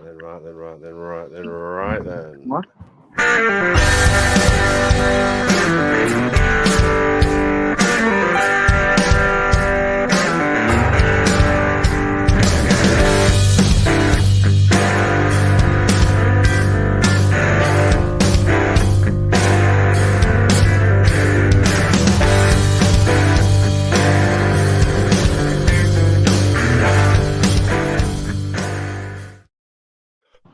Right then. What?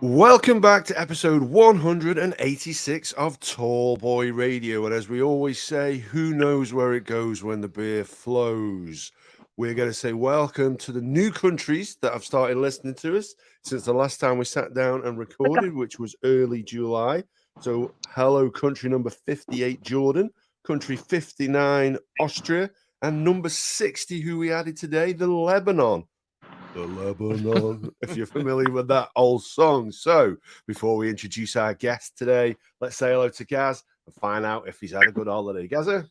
Welcome back to episode 186 of Tall Boy Radio. And as we always say, who knows where it goes when the beer flows? We're going to say welcome to the new countries that have started listening to us since the last time we sat down and recorded, which was early July. So hello, country number 58, Jordan, country 59, Austria, and number 60, who we added today, the Lebanon. The Lebanon, if you're familiar with that old song. So before we introduce our guest today, let's say hello to Gaz and find out if he's had a good holiday. Gazza?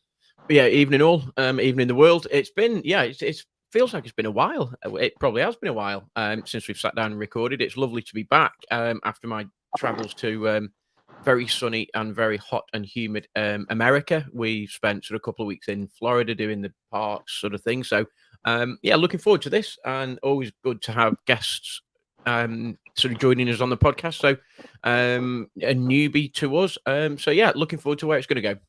Yeah, evening all, evening the world. It's been, it feels like it's been a while. It probably has been a while since we've sat down and recorded. It's lovely to be back after my travels to very sunny and very hot and humid America. We spent sort of a couple of weeks in Florida doing the parks sort of thing. So looking forward to this, and always good to have guests sort of joining us on the podcast. So a newbie to us. Looking forward to where it's going to go.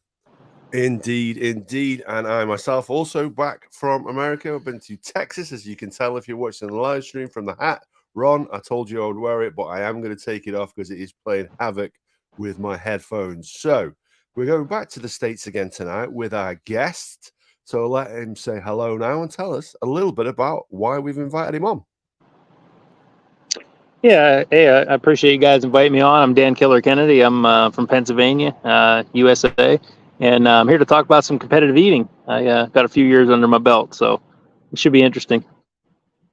Indeed. And I myself also back from America. I've been to Texas, as you can tell if you're watching the live stream from the hat. Ron, I told you I would wear it, but I am going to take it off because it is playing havoc with my headphones. So we're going back to the States again tonight with our guest. So let him say hello now and tell us a little bit about why we've invited him on. Yeah, hey, I appreciate you guys inviting me on. I'm Dan Killer Kennedy. I'm from Pennsylvania, USA, and I'm here to talk about some competitive eating. I got a few years under my belt, so it should be interesting.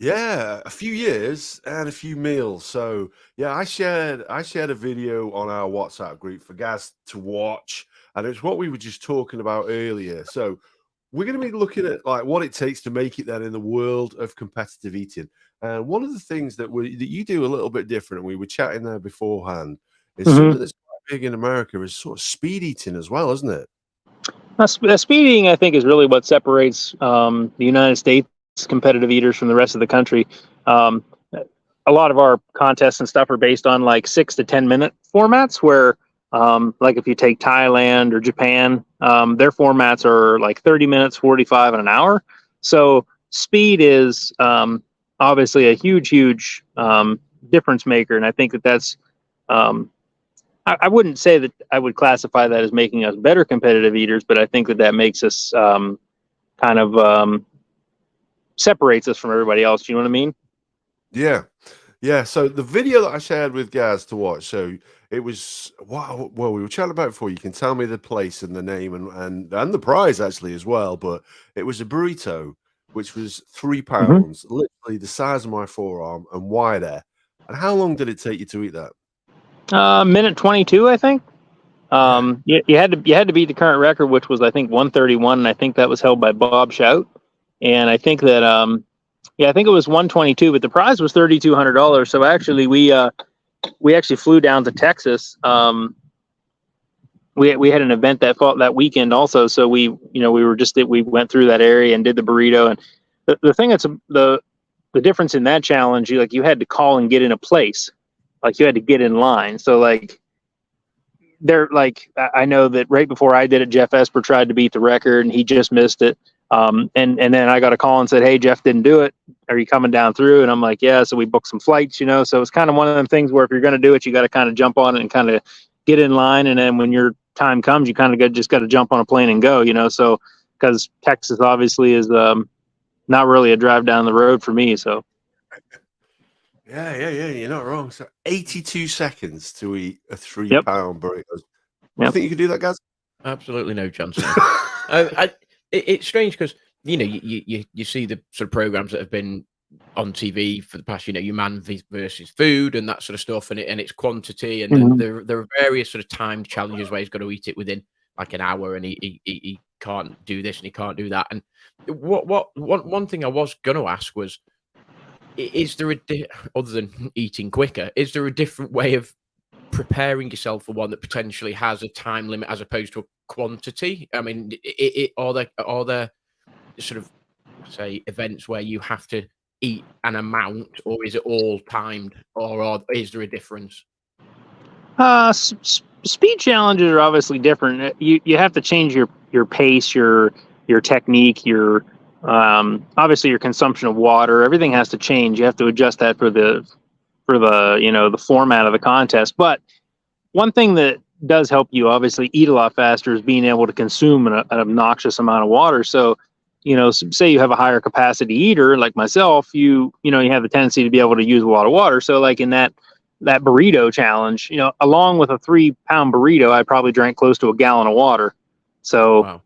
Yeah, a few years and a few meals. So yeah, I shared a video on our WhatsApp group for Gaz to watch, and it's what we were just talking about earlier. So we're going to be looking at like what it takes to make it then in the world of competitive eating. And one of the things that you do a little bit different, and we were chatting there beforehand, is something that's quite big in America is sort of speed eating as well, isn't it? Speed eating, I think, is really what separates the United States competitive eaters from the rest of the country. A lot of our contests and stuff are based on like 6 to 10 minute formats where like if you take Thailand or Japan, their formats are like 30 minutes, 45 and an hour. So speed is obviously a huge difference maker. And I think that's I wouldn't say that I would classify that as making us better competitive eaters, but I think that makes us separates us from everybody else. You know what I mean? Yeah. So the video that I shared with Gaz to watch, so it was wow. Well, we were chatting about it before. You can tell me the place and the name and the prize actually as well. But it was a burrito, which was 3 pounds, literally the size of my forearm and wider. And how long did it take you to eat that? Minute 22, I think. You had to beat the current record, which was I think 131, and I think that was held by Bob Shout. And I think that I think it was 122, but the prize was $3,200. So actually, we actually flew down to Texas. We had an event that weekend also. So we went through that area and did the burrito. And the thing that's the difference in that challenge, you had to call and get in a place, like you had to get in line. So I know that right before I did it, Jeff Esper tried to beat the record and he just missed it. And then I got a call and said, "Hey, Jeff didn't do it. Are you coming down through?" And I'm like, "Yeah." So we booked some flights, So it's kind of one of them things where if you're going to do it, you got to kind of jump on it and kind of get in line. And then when your time comes, you kind of just got to jump on a plane and go, So because Texas obviously is not really a drive down the road for me. So. Yeah. You're not wrong. So 82 seconds to eat a 3 pound burrito. You think you could do that, guys? Absolutely no chance. It's strange because you see the sort of programs that have been on TV for the past, your man versus food and that sort of stuff, and it's quantity, and there are various sort of timed challenges where he's got to eat it within like an hour, and he can't do this and he can't do that. And one thing I was going to ask was, is there other than eating quicker, is there a different way of preparing yourself for one that potentially has a time limit as opposed to a quantity? I mean, are there sort of, say, events where you have to eat an amount, or is it all timed, or is there a difference? Speed challenges are obviously different. You have to change your pace, your technique, your obviously your consumption of water. Everything has to change. You have to adjust that for the the format of the contest. But one thing that does help you obviously eat a lot faster is being able to consume an obnoxious amount of water. So, say you have a higher capacity eater like myself, you have the tendency to be able to use a lot of water. So like in that burrito challenge, along with a 3-pound burrito, I probably drank close to a gallon of water. So, Wow.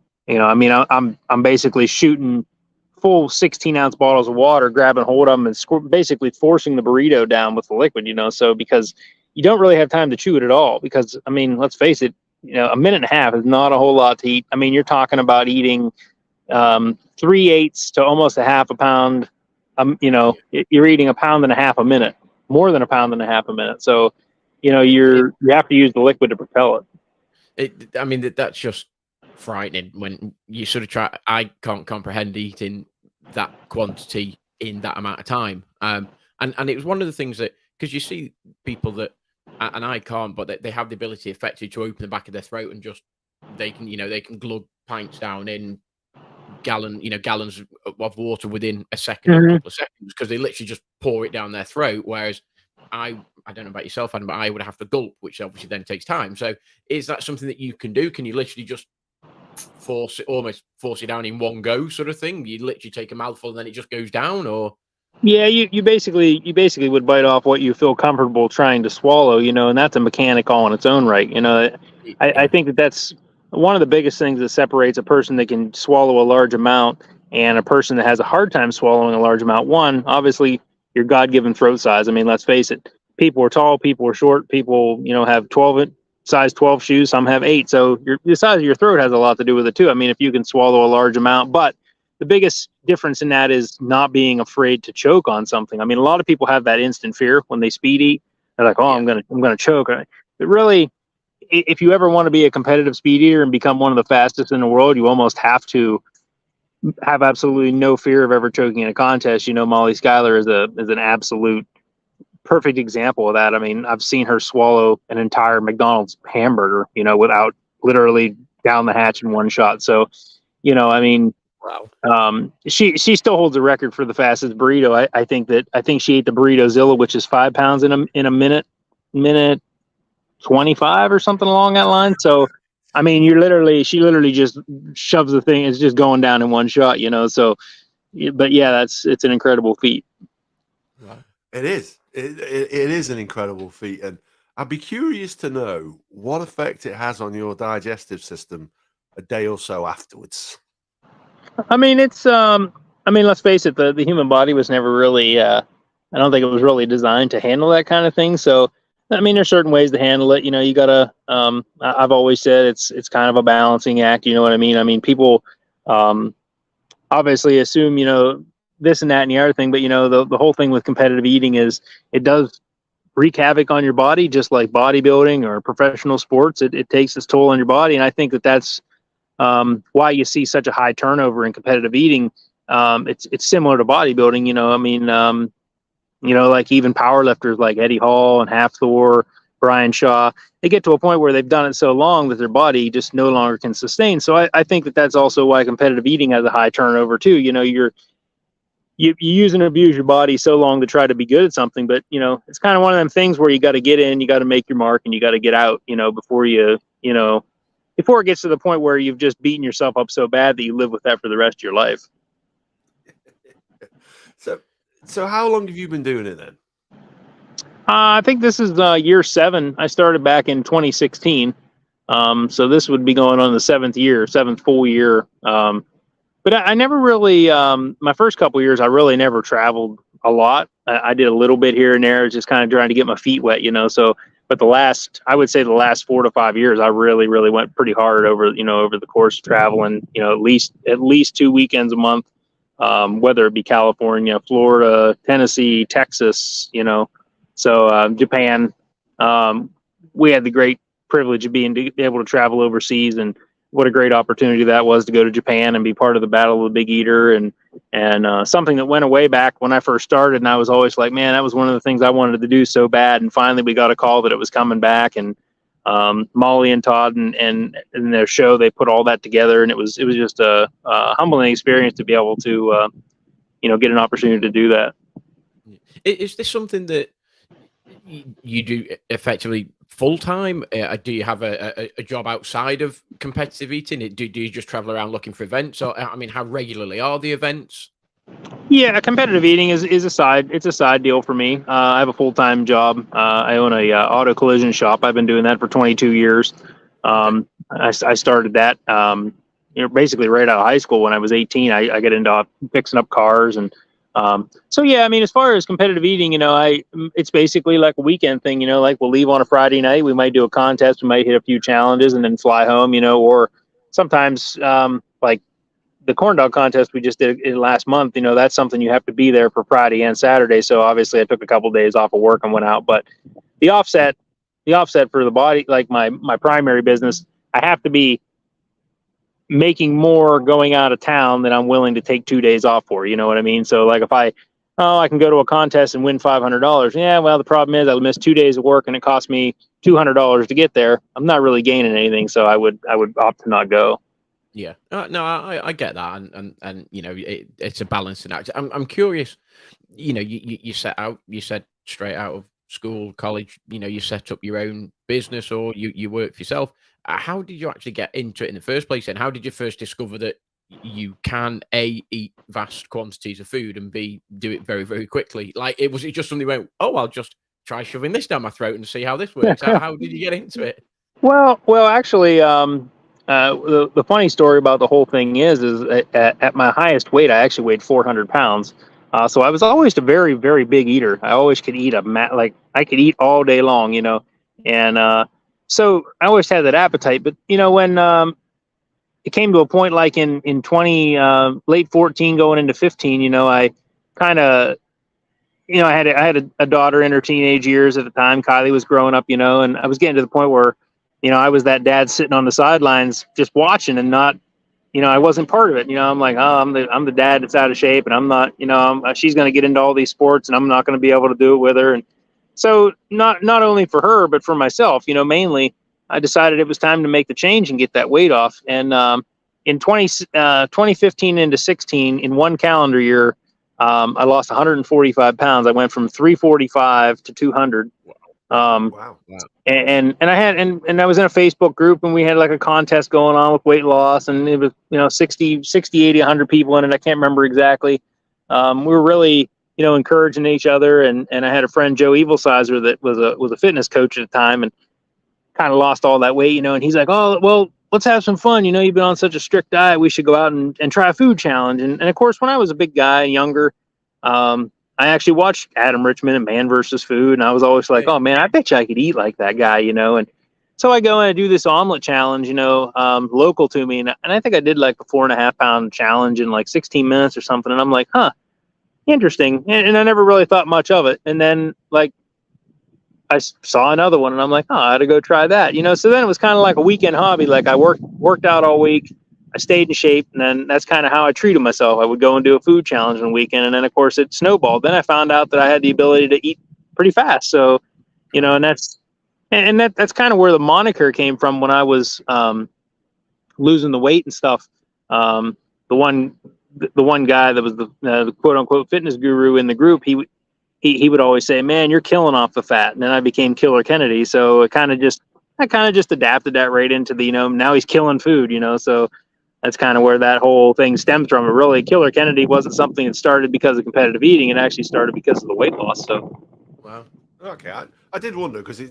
I'm basically shooting full 16-ounce bottles of water, grabbing hold of them and basically forcing the burrito down with the liquid, so because you don't really have time to chew it at all, because, let's face it, a minute and a half is not a whole lot to eat. You're talking about eating 3/8 to almost a half a pound. You're eating a pound and a half a minute, more than a pound and a half a minute. So, you have to use the liquid to propel it. That's just frightening when you sort of try. I can't comprehend eating that quantity in that amount of time. And it was one of the things that, because you see people that, and I can't, but they have the ability effectively to open the back of their throat and just, they can glug pints down in gallons of water within a second or a couple of seconds, because they literally just pour it down their throat. Whereas I don't know about yourself, Adam, but I would have to gulp, which obviously then takes time. So is that something that you can do? Can you literally just almost force it down in one go, sort of thing? You literally take a mouthful and then it just goes down? Or yeah, you basically would bite off what you feel comfortable trying to swallow, and that's a mechanic all in its own right. I think that's one of the biggest things that separates a person that can swallow a large amount and a person that has a hard time swallowing a large amount. One, obviously, your God-given throat size. Let's face it, people are tall, people are short, people, have size 12 shoes, some have 8. So the size of your throat has a lot to do with it too. If you can swallow a large amount, but the biggest difference in that is not being afraid to choke on something. A lot of people have that instant fear when they speed eat. They're like, I'm going to choke. But really, if you ever want to be a competitive speed eater and become one of the fastest in the world, you almost have to have absolutely no fear of ever choking in a contest. Molly Schuyler is an absolute perfect example of that. I've seen her swallow an entire McDonald's hamburger, without literally down the hatch in one shot. So, wow. She still holds a record for the fastest burrito. I think she ate the burrito Zilla, which is 5 pounds in a minute 25 or something along that line. So, she literally just shoves the thing. It's just going down in one shot, so, but yeah, it's an incredible feat. It is. It is an incredible feat. And I'd be curious to know what effect it has on your digestive system a day or so afterwards. It's, let's face it, the human body was never really, I don't think it was really designed to handle that kind of thing. So, there's certain ways to handle it. You gotta, I've always said it's kind of a balancing act. You know what I mean? People, obviously assume, this and that and the other thing, but the whole thing with competitive eating is it does wreak havoc on your body, just like bodybuilding or professional sports. It takes its toll on your body. And I think that's, why you see such a high turnover in competitive eating. It's similar to bodybuilding, like even powerlifters like Eddie Hall and Half Thor, Brian Shaw, they get to a point where they've done it so long that their body just no longer can sustain. So I think that's also why competitive eating has a high turnover too. You use and abuse your body so long to try to be good at something, but it's kind of one of them things where you got to get in, you got to make your mark, and you got to get out, before it gets to the point where you've just beaten yourself up so bad that you live with that for the rest of your life. So how long have you been doing it then? I think this is year 7. I started back in 2016. So this would be going on the 7th full year. But I never really, my first couple years, I really never traveled a lot. I did a little bit here and there, just kind of trying to get my feet wet, so, but I would say the last 4 to 5 years, I really, really went pretty hard over the course of traveling, at least 2 weekends a month. whether it be California, Florida, Tennessee, Texas, so Japan. We had the great privilege of being able to travel overseas, and what a great opportunity that was to go to Japan and be part of the Battle of the Big Eater, and something that went away back when I first started. And I was always like, man, that was one of the things I wanted to do so bad. And finally we got a call that it was coming back, and Molly and Todd and their show, they put all that together, and it was just a humbling experience to be able to get an opportunity to do that. Is this something that you do effectively full time? Do you have a job outside of competitive eating? Do you just travel around looking for events, or I mean, how regularly are the events? Yeah, competitive eating is a side deal for me. I have a full-time job. I own a auto collision shop. I've been doing that for 22 years. I started that basically right out of high school. When I was 18, I got into fixing up cars, and so yeah, I mean, as far as competitive eating, it's basically like a weekend thing. Like we'll leave on a Friday night, we might do a contest, we might hit a few challenges, and then fly home. Or sometimes like the corn dog contest we just did last month, that's something you have to be there for Friday and Saturday. So obviously I took a couple of days off of work and went out. But the offset for the body, like my primary business, I have to be making more going out of town than I'm willing to take 2 days off for. You know what I mean? So like if I can go to a contest and win $500. Yeah, well, the problem is I would miss 2 days of work and it cost me $200 to get there. I'm not really gaining anything, so I would opt to not go. Yeah, no, I get that, and it's a balancing act. I'm curious. You said straight out of school, college, you set up your own business, or you work for yourself. How did you actually get into it in the first place? And how did you first discover that you can A, eat vast quantities of food, and B, do it very, very quickly? Like, was it just something you went, oh, I'll just try shoving this down my throat and see how this works? How did you get into it? Well, actually, the funny story about the whole thing is at my highest weight, I actually weighed 400 pounds. So I was always a very, very big eater. I always could eat like I could eat all day long, and so I always had that appetite. But when it came to a point like in 20 late 14 going into 15, I kind of I had a daughter in her teenage years at the time. Kylie was growing up, and I was getting to the point where I was that dad sitting on the sidelines just watching and not, I wasn't part of it. I'm like, oh, I'm the dad that's out of shape, and I'm not, she's going to get into all these sports and I'm not going to be able to do it with her. And so not only for her, but for myself, mainly I decided it was time to make the change and get that weight off. And in 2015 into 16, in one calendar year, I lost 145 pounds. I went from 345 to 200. Wow. And I had, and I was in a Facebook group, and we had like a contest going on with weight loss, and it was, 60, 80, 100 people in it. I can't remember exactly. We were really, encouraging each other. And I had a friend, Joe Evilsizer, that was a fitness coach at the time, and kind of lost all that weight, and he's like, oh, well, let's have some fun. You've been on such a strict diet. We should go out and try a food challenge. And of course, when I was a big guy and younger, I actually watched Adam Richman and Man vs. Food, and I was always like, oh man, I bet you I could eat like that guy, and so I go and I do this omelet challenge, local to me, and I think I did like a 4.5 pound challenge in like 16 minutes or something, and I'm like, huh, interesting, and I never really thought much of it, and then like I saw another one, and I'm like, oh, I ought to go try that, so then it was kind of like a weekend hobby. Like I worked out all week, I stayed in shape, and then that's kind of how I treated myself. I would go and do a food challenge on the weekend, and then of course it snowballed. Then I found out that I had the ability to eat pretty fast. So, and that's kind of where the moniker came from when I was losing the weight and stuff. The one guy that was the quote unquote fitness guru in the group, he would always say, "Man, you're killing off the fat," and then I became Killer Kennedy. So I kind of just adapted that right into the now he's killing food. So. That's kind of where that whole thing stemmed from. And really, Killer Kennedy wasn't something that started because of competitive eating. It actually started because of the weight loss. So, wow. Okay, I did wonder because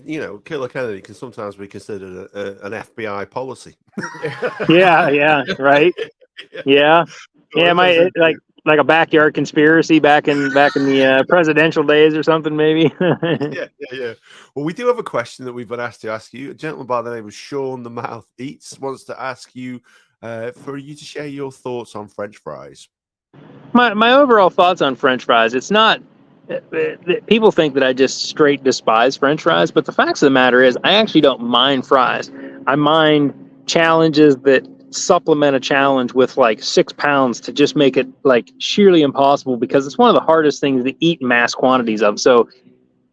Killer Kennedy can sometimes be considered an FBI policy. yeah, right. Yeah. Like a backyard conspiracy back in the presidential days or something, maybe. Yeah. Well, we do have a question that we've been asked to ask you. A gentleman by the name of Sean the Mouth Eats wants to ask you. For you to share your thoughts on French fries. My overall thoughts on French fries. It's not. People think that I just straight despise French fries, but the facts of the matter is, I actually don't mind fries. I mind challenges that supplement a challenge with like 6 pounds to just make it like sheerly impossible, because it's one of the hardest things to eat mass quantities of. So,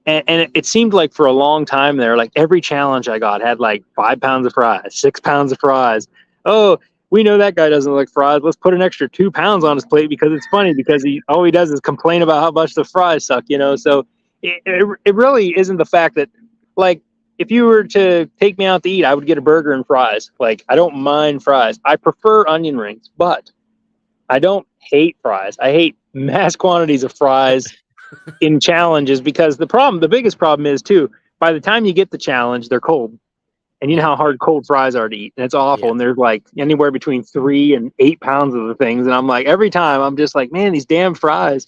and it seemed like for a long time there, like every challenge I got had like 5 pounds of fries, 6 pounds of fries. Oh, we know that guy doesn't like fries. Let's put an extra 2 pounds on his plate because it's funny, because all he does is complain about how much the fries suck, you know? So it really isn't the fact that, like, if you were to take me out to eat, I would get a burger and fries. Like, I don't mind fries. I prefer onion rings, but I don't hate fries. I hate mass quantities of fries in challenges, because the biggest problem is too, by the time you get the challenge, they're cold. And you know how hard cold fries are to eat, and it's awful. Yeah. And there's like anywhere between 3 and 8 pounds of the things. And I'm like, every time I'm just like, man, these damn fries.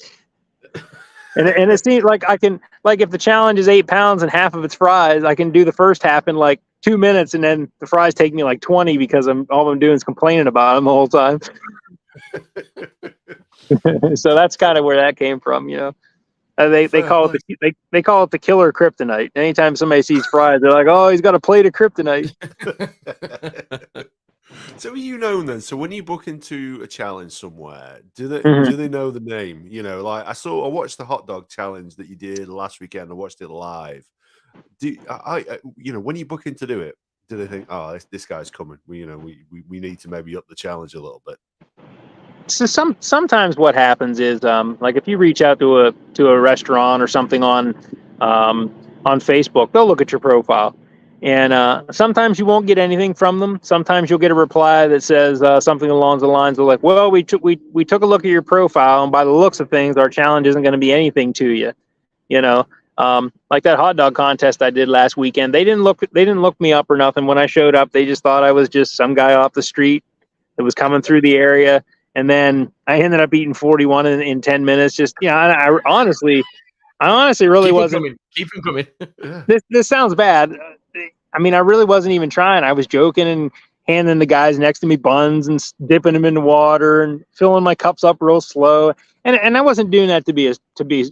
and it seems like I can, like, if the challenge is 8 pounds and half of it's fries, I can do the first half in like 2 minutes, and then the fries take me like 20 because all I'm doing is complaining about them the whole time. So that's kind of where that came from, you know. They call it the killer kryptonite. Anytime somebody sees fries, they're like, "Oh, he's got a plate of kryptonite." So are you known then? So when you book into a challenge somewhere, do they know the name? You know, like I watched the hot dog challenge that you did last weekend. I watched it live. When you book in to do it, do they think, "Oh, this guy's coming"? We need to maybe up the challenge a little bit. So sometimes what happens is, like, if you reach out to a restaurant or something on Facebook, they'll look at your profile, and sometimes you won't get anything from them. Sometimes you'll get a reply that says something along the lines of like, "Well, we took a look at your profile, and by the looks of things, our challenge isn't going to be anything to you." You know, like that hot dog contest I did last weekend. They didn't look me up or nothing. When I showed up, they just thought I was just some guy off the street that was coming through the area. And then I ended up eating 41 in 10 minutes. Just, I honestly really wasn't. Keep them coming. This sounds bad. I mean, I really wasn't even trying. I was joking and handing the guys next to me buns and dipping them into water and filling my cups up real slow. And I wasn't doing that to be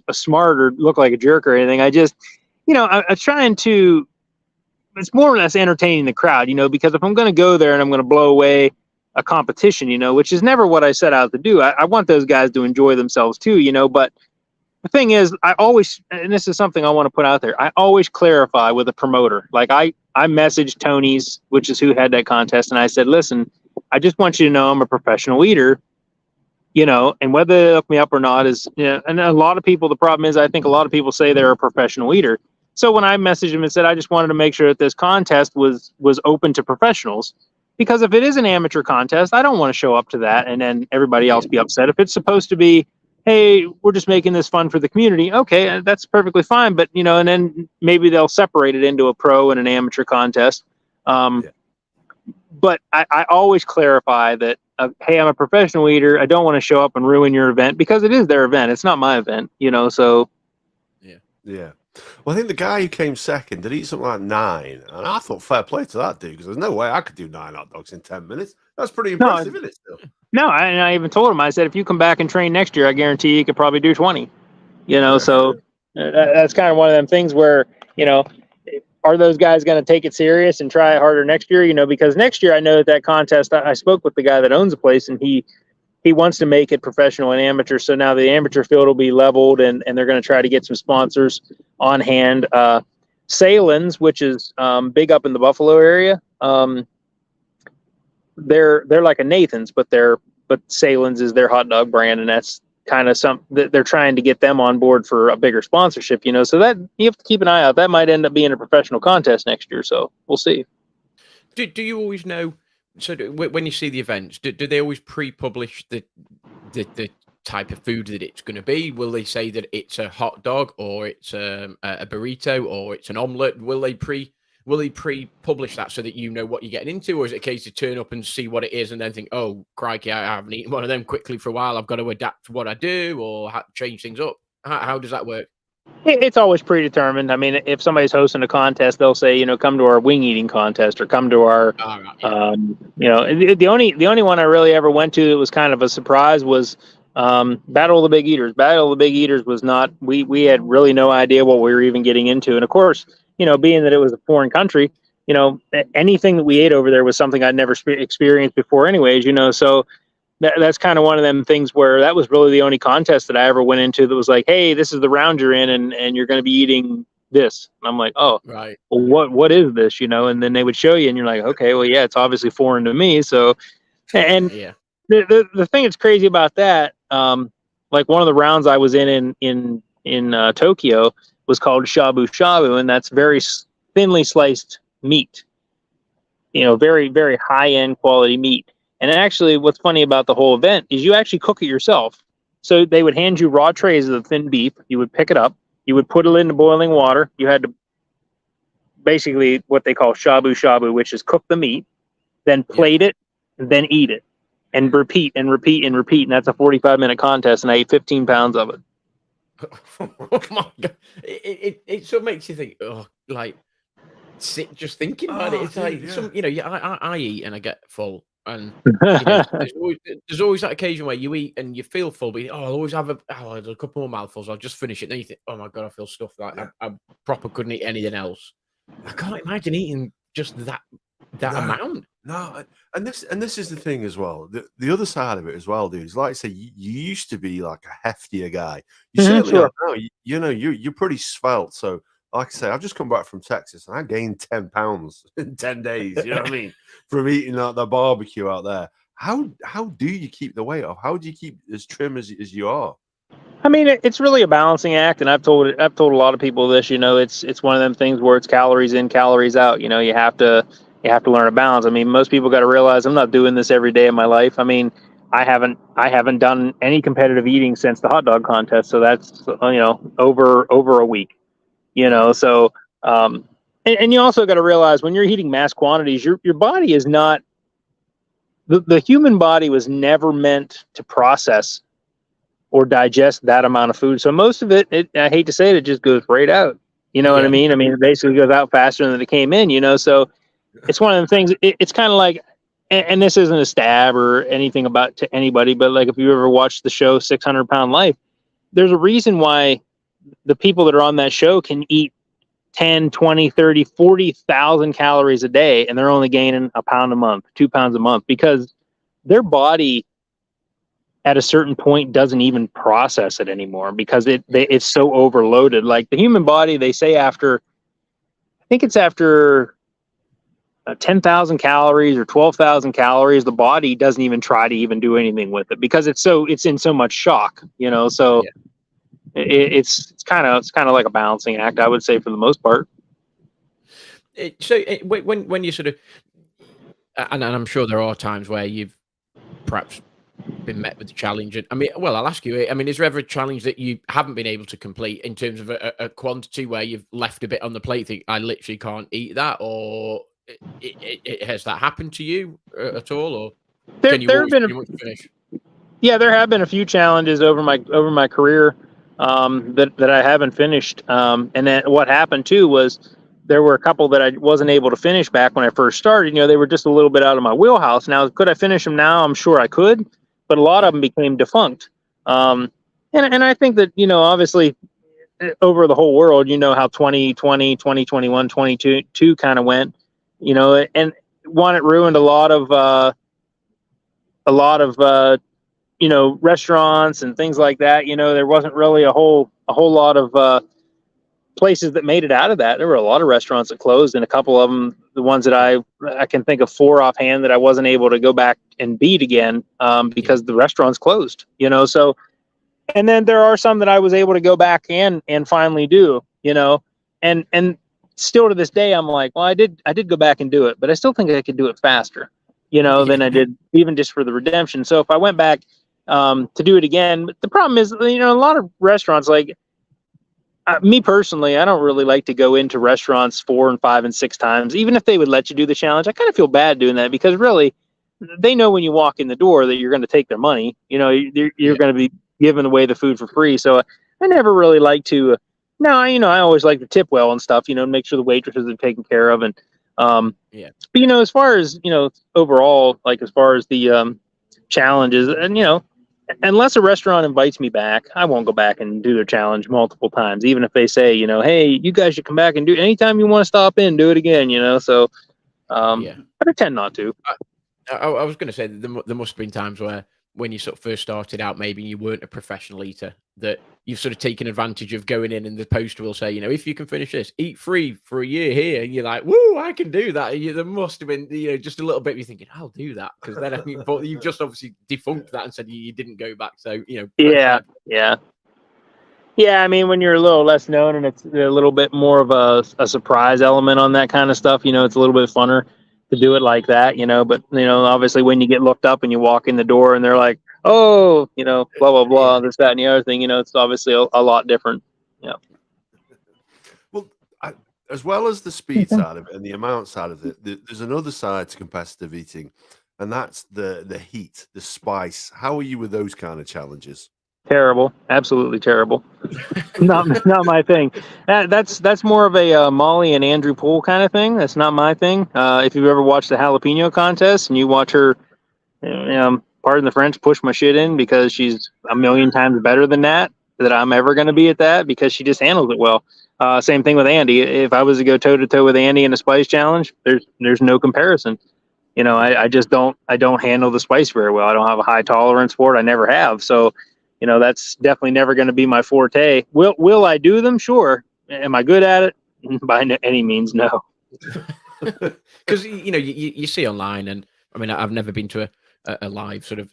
a smart or look like a jerk or anything. I just, I'm trying to. It's more or less entertaining the crowd, because if I'm going to go there and I'm going to blow away a competition, which is never what I set out to do. I want those guys to enjoy themselves too, but the thing is, I always, and this is something I want to put out there, I always clarify with a promoter. Like I messaged Tony's, which is who had that contest, and I said, listen, I just want you to know I'm a professional eater, and whether they look me up or not is, and a lot of people, the problem is, I think a lot of people say they're a professional eater. So when I messaged him and said, I just wanted to make sure that this contest was open to professionals. Because if it is an amateur contest, I don't want to show up to that and then everybody else be upset. If it's supposed to be, hey, we're just making this fun for the community, okay, that's perfectly fine. But, and then maybe they'll separate it into a pro and an amateur contest. But I always clarify that, hey, I'm a professional eater. I don't want to show up and ruin your event, because it is their event. It's not my event, so. Yeah. Well, I think the guy who came second did eat something like 9, and I thought fair play to that dude, because there's no way I could do 9 hot dogs in 10 minutes. That's pretty impressive, isn't it? Still. No, I even told him, I said, if you come back and train next year, I guarantee you could probably do 20. So that's kind of one of them things where, are those guys going to take it serious and try harder next year? Because next year I know that contest, I spoke with the guy that owns the place, and he wants to make it professional and amateur. So now the amateur field will be leveled, and they're going to try to get some sponsors on hand. Salen's, which is big up in the Buffalo area. They're like a Nathan's, but Salen's is their hot dog brand, and that's kind of they're trying to get them on board for a bigger sponsorship, so that you have to keep an eye out. That might end up being a professional contest next year. So we'll see. Do you always know? So when you see the events, do they always pre-publish the type of food that it's going to be? Will they say that it's a hot dog, or it's a burrito, or it's an omelette? Will they pre-publish that so that you know what you're getting into, or is it a case to turn up and see what it is and then think, oh, crikey, I haven't eaten one of them quickly for a while, I've got to adapt to what I do, or change things up? How does that work? It's always predetermined. I mean, if somebody's hosting a contest, they'll say, come to our wing eating contest, or come to our, the only one I really ever went to that was kind of a surprise was Battle of the Big Eaters. Battle of the Big Eaters was not. We had really no idea what we were even getting into, and of course, being that it was a foreign country, anything that we ate over there was something I'd never experienced before, anyways. So that's kind of one of them things where that was really the only contest that I ever went into that was like, hey, this is the round you're in, and you're going to be eating this. And I'm like, oh, Right. Well, what is this? And then they would show you, and you're like, okay, well, yeah, it's obviously foreign to me. So, and Yeah. the thing that's crazy about that, like one of the rounds I was in Tokyo was called shabu shabu, and that's very thinly sliced meat. Very, very high end quality meat. And actually, what's funny about the whole event is you actually cook it yourself. So they would hand you raw trays of the thin beef. You would pick it up. You would put it into boiling water. You had to basically what they call shabu shabu, which is cook the meat, then plate it, and then eat it, and repeat and repeat and repeat. And that's a 45-minute contest, and I ate 15 pounds of it. Oh my God. It sort of makes you think, like, sick just thinking about it. It's I eat and I get full. And there's always that occasion where you eat and you feel full, but I'll always have a couple more mouthfuls. I'll just finish it. And then you think, oh my God, I feel stuffed. Like I proper couldn't eat anything else. I can't imagine eating just that amount. No, and this is the thing as well. The other side of it as well, dude, is like I say, you used to be like a heftier guy. You certainly are now. You're pretty svelte. So like I say, I've just come back from Texas and I gained 10 pounds in 10 days. You know what I mean? From eating the barbecue out there. How do you keep the weight off? How do you keep as trim as you are? I mean, it's really a balancing act, and I've told a lot of people this. It's one of them things where it's calories in, calories out. You have to learn a balance. I mean, most people got to realize I'm not doing this every day of my life. I mean, I haven't done any competitive eating since the hot dog contest, so that's over a week. So and you also got to realize when you're eating mass quantities, your body is not the human body was never meant to process or digest that amount of food. So most of it, I hate to say it just goes right out. You know what I mean? I mean, it basically goes out faster than it came in, so it's one of the things, it's kind of like, and this isn't a stab or anything to anybody, but like if you ever watched the show 600 Pound Life, there's a reason why the people that are on that show can eat 10, 20, 30, 40,000 calories a day, and they're only gaining a pound a month, 2 pounds a month, because their body at a certain point doesn't even process it anymore because it's so overloaded. Like the human body, they say after 10,000 calories or 12,000 calories, the body doesn't even try to even do anything with it because it's in so much shock, so it's kind of like a balancing act, I would say, for the most part. When you sort of, and I'm sure there are times where you've perhaps been met with the challenge. And I mean, well, I'll ask you, I mean, is there ever a challenge that you haven't been able to complete in terms of a quantity where you've left a bit on the plate, think I literally can't eat that, or has that happened to you at all, or can you finish? Yeah, there have been a few challenges over my career that I haven't finished. And then what happened too was there were a couple that I wasn't able to finish back when I first started. They were just a little bit out of my wheelhouse. Now, could I finish them now? I'm sure I could, but a lot of them became defunct. And I think that, obviously over the whole world, how 2020, 2021, 2022 kind of went, and one, it ruined a lot of restaurants and things like that. There wasn't really a whole lot of places that made it out of that. There were a lot of restaurants that closed, and a couple of them, the ones that I can think of 4 offhand that I wasn't able to go back and beat again because the restaurants closed, so, and then there are some that I was able to go back and finally do, and still to this day, I'm like, well, I did go back and do it, but I still think I could do it faster, than I did even just for the redemption. So if I went back to do it again, the problem is, a lot of restaurants, like, me personally, I don't really like to go into restaurants 4 and 5 and 6 times, even if they would let you do the challenge. I kind of feel bad doing that because really, they know when you walk in the door that you're going to take their money. You're going to be giving away the food for free. So I never really like to. I always like to tip well and stuff. Make sure the waitresses are taken care of. And but as far as overall, like as far as the challenges, and unless a restaurant invites me back, I won't go back and do their challenge multiple times. Even if they say, hey, you guys should come back and do anytime you want to stop in, do it again. So, Yeah. but I tend not to. I was going to say that there must have been times where when you sort of first started out, maybe you weren't a professional eater, that you've sort of taken advantage of going in and the poster will say, if you can finish this, eat free for a year here. And you're like, woo, I can do that. There must have been, just a little bit. You're thinking, I'll do that. Because then, but you've just obviously defunct that and said you didn't go back. So, Yeah. Yeah, I mean, when you're a little less known and it's a little bit more of a surprise element on that kind of stuff, it's a little bit funner to do it like that, but, obviously when you get looked up and you walk in the door and they're like, oh, blah, blah, blah, this, that, and the other thing, it's obviously a lot different. Well, as well as the speed side of it and the amount side of it, there's another side to competitive eating, and that's the heat, the spice. How are you with those kind of challenges? Terrible, absolutely terrible. not my thing. That's more of a Molly and Andrew Poole kind of thing. That's not my thing. If you've ever watched the jalapeno contest and you watch her, pardon the French, push my shit in because she's a million times better than that I'm ever going to be at that because she just handles it well. Same thing with Andy. If I was to go toe to toe with Andy in a spice challenge, there's no comparison. I don't handle the spice very well. I don't have a high tolerance for it. I never have. So, that's definitely never going to be my forte. Will I do them? Sure. Am I good at it? By any means, no. Because you see online, and I mean, I've never been to a live sort of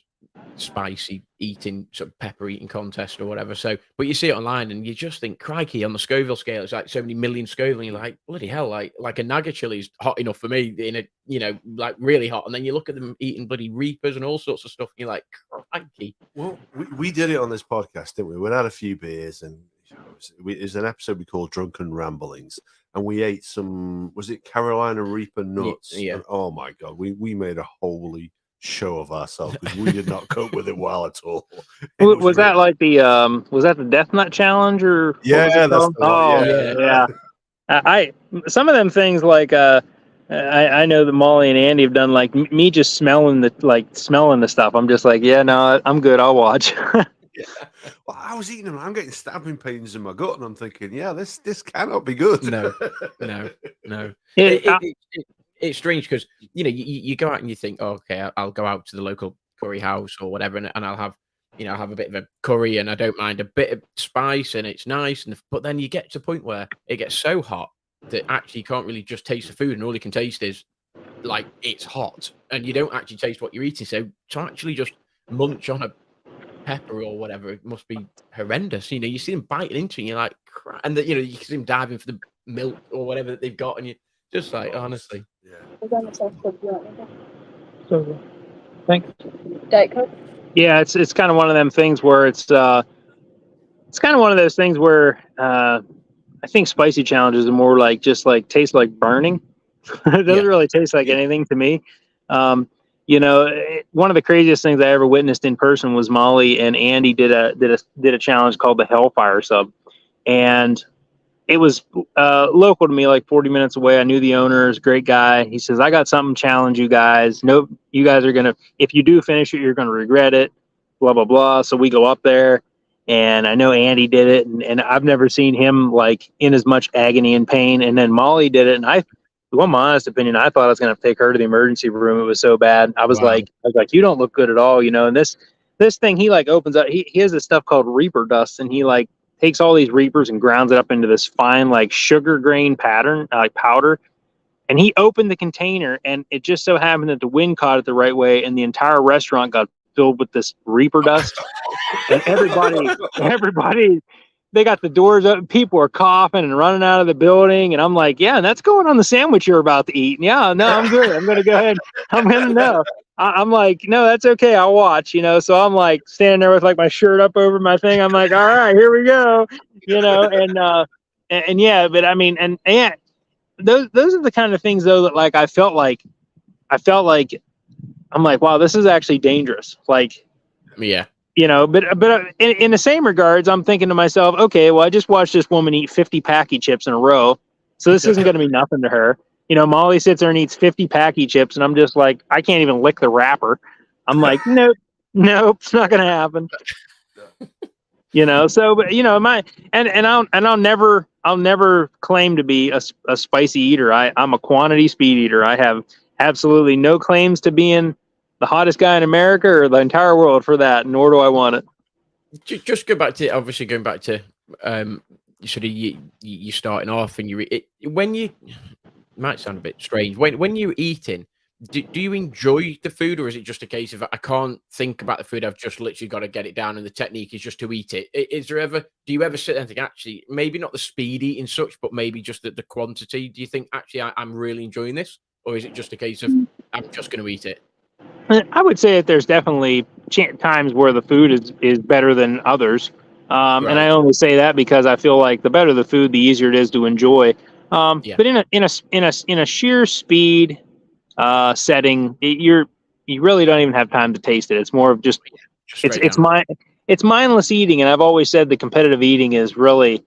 spicy eating, sort of pepper eating contest or whatever. So, but you see it online, and you just think, crikey, on the Scoville scale, it's like so many million Scoville. And you're like, bloody hell, like a Naga chili is hot enough for me in a like really hot. And then you look at them eating bloody Reapers and all sorts of stuff, and you're like, crikey. Well, we did it on this podcast, didn't we? We had a few beers, and it was an episode we called Drunken Ramblings, and we ate some, was it Carolina Reaper nuts? Yeah. And, oh my God, we made a holy show of ourselves because we did not cope with it well at all. Was that like the was that the Death Nut Challenge or? Yeah, that's yeah. I some of them things like I know that Molly and Andy have done like me just smelling the stuff. I'm just like, yeah, no, I'm good. I'll watch. Yeah. Well, I was eating them. I'm getting stabbing pains in my gut, and I'm thinking, yeah, this cannot be good. No. It's strange because you go out and you think, oh, okay, I'll go out to the local curry house or whatever, and I'll have have a bit of a curry, and I don't mind a bit of spice, and it's nice. But then you get to the point where it gets so hot that actually you can't really just taste the food, and all you can taste is like it's hot, and you don't actually taste what you're eating. So to actually just munch on a pepper or whatever, it must be horrendous. You see them biting into it, and you're like, and you see them diving for the milk or whatever that they've got, and you just like, honestly. So, thanks. Diet Coke. Yeah, it's kind of one of them things where it's kind of one of those things where I think spicy challenges are more like just like taste like burning. It doesn't really taste like anything to me. One of the craziest things I ever witnessed in person was Molly and Andy did a challenge called the Hellfire Sub, and it was local to me, like 40 minutes away. I knew the owner, is a great guy. He says, I got something to challenge you guys. Nope, you guys are going to, if you do finish it, you're going to regret it, blah, blah, blah. So we go up there, and I know Andy did it, and I've never seen him like in as much agony and pain. And then Molly did it, and well, my honest opinion, I thought I was going to take her to the emergency room. It was so bad. I was like, you don't look good at all, And this thing, he like opens up. He has this stuff called Reaper dust, and he like takes all these Reapers and grounds it up into this fine like sugar grain pattern, like powder. And he opened the container, and it just so happened that the wind caught it the right way, and the entire restaurant got filled with this Reaper dust. And everybody, they got the doors open. People are coughing and running out of the building. And I'm like, yeah, that's going on the sandwich you're about to eat. Yeah, no, I'm good. I'm going to go ahead. I'm going to know. I'm like, no, that's okay. I'll watch, So I'm like standing there with like my shirt up over my thing. I'm like, all right, here we go, and yeah, but I mean, and those are the kind of things though, that like, I felt like I'm like, wow, this is actually dangerous. Like, yeah. But in the same regards, I'm thinking to myself, okay, well, I just watched this woman eat 50 Packy chips in a row. So this isn't going to be nothing to her. Molly sits there and eats 50 Packy chips, and I'm just like, I can't even lick the wrapper. I'm like, nope, Nope, it's not going to happen. So, but I'll never claim to be a spicy eater. I'm a quantity speed eater. I have absolutely no claims to being the hottest guy in America or the entire world for that, nor do I want it. Just go back to, obviously going back to sort of you starting off and when you, it might sound a bit strange, when you're eating, do you enjoy the food, or is it just a case of I can't think about the food, I've just literally got to get it down and the technique is just to eat it? Do you ever sit there and think, actually, maybe not the speed eating such, but maybe just the quantity? Do you think, actually, I'm really enjoying this? Or is it just a case of I'm just going to eat it? I would say that there's definitely times where the food is better than others. Right. And I only say that because I feel like the better the food, the easier it is to enjoy. Yeah. But in a sheer speed setting, you really don't even have time to taste it. It's more of just it's mindless eating. And I've always said the competitive eating is really,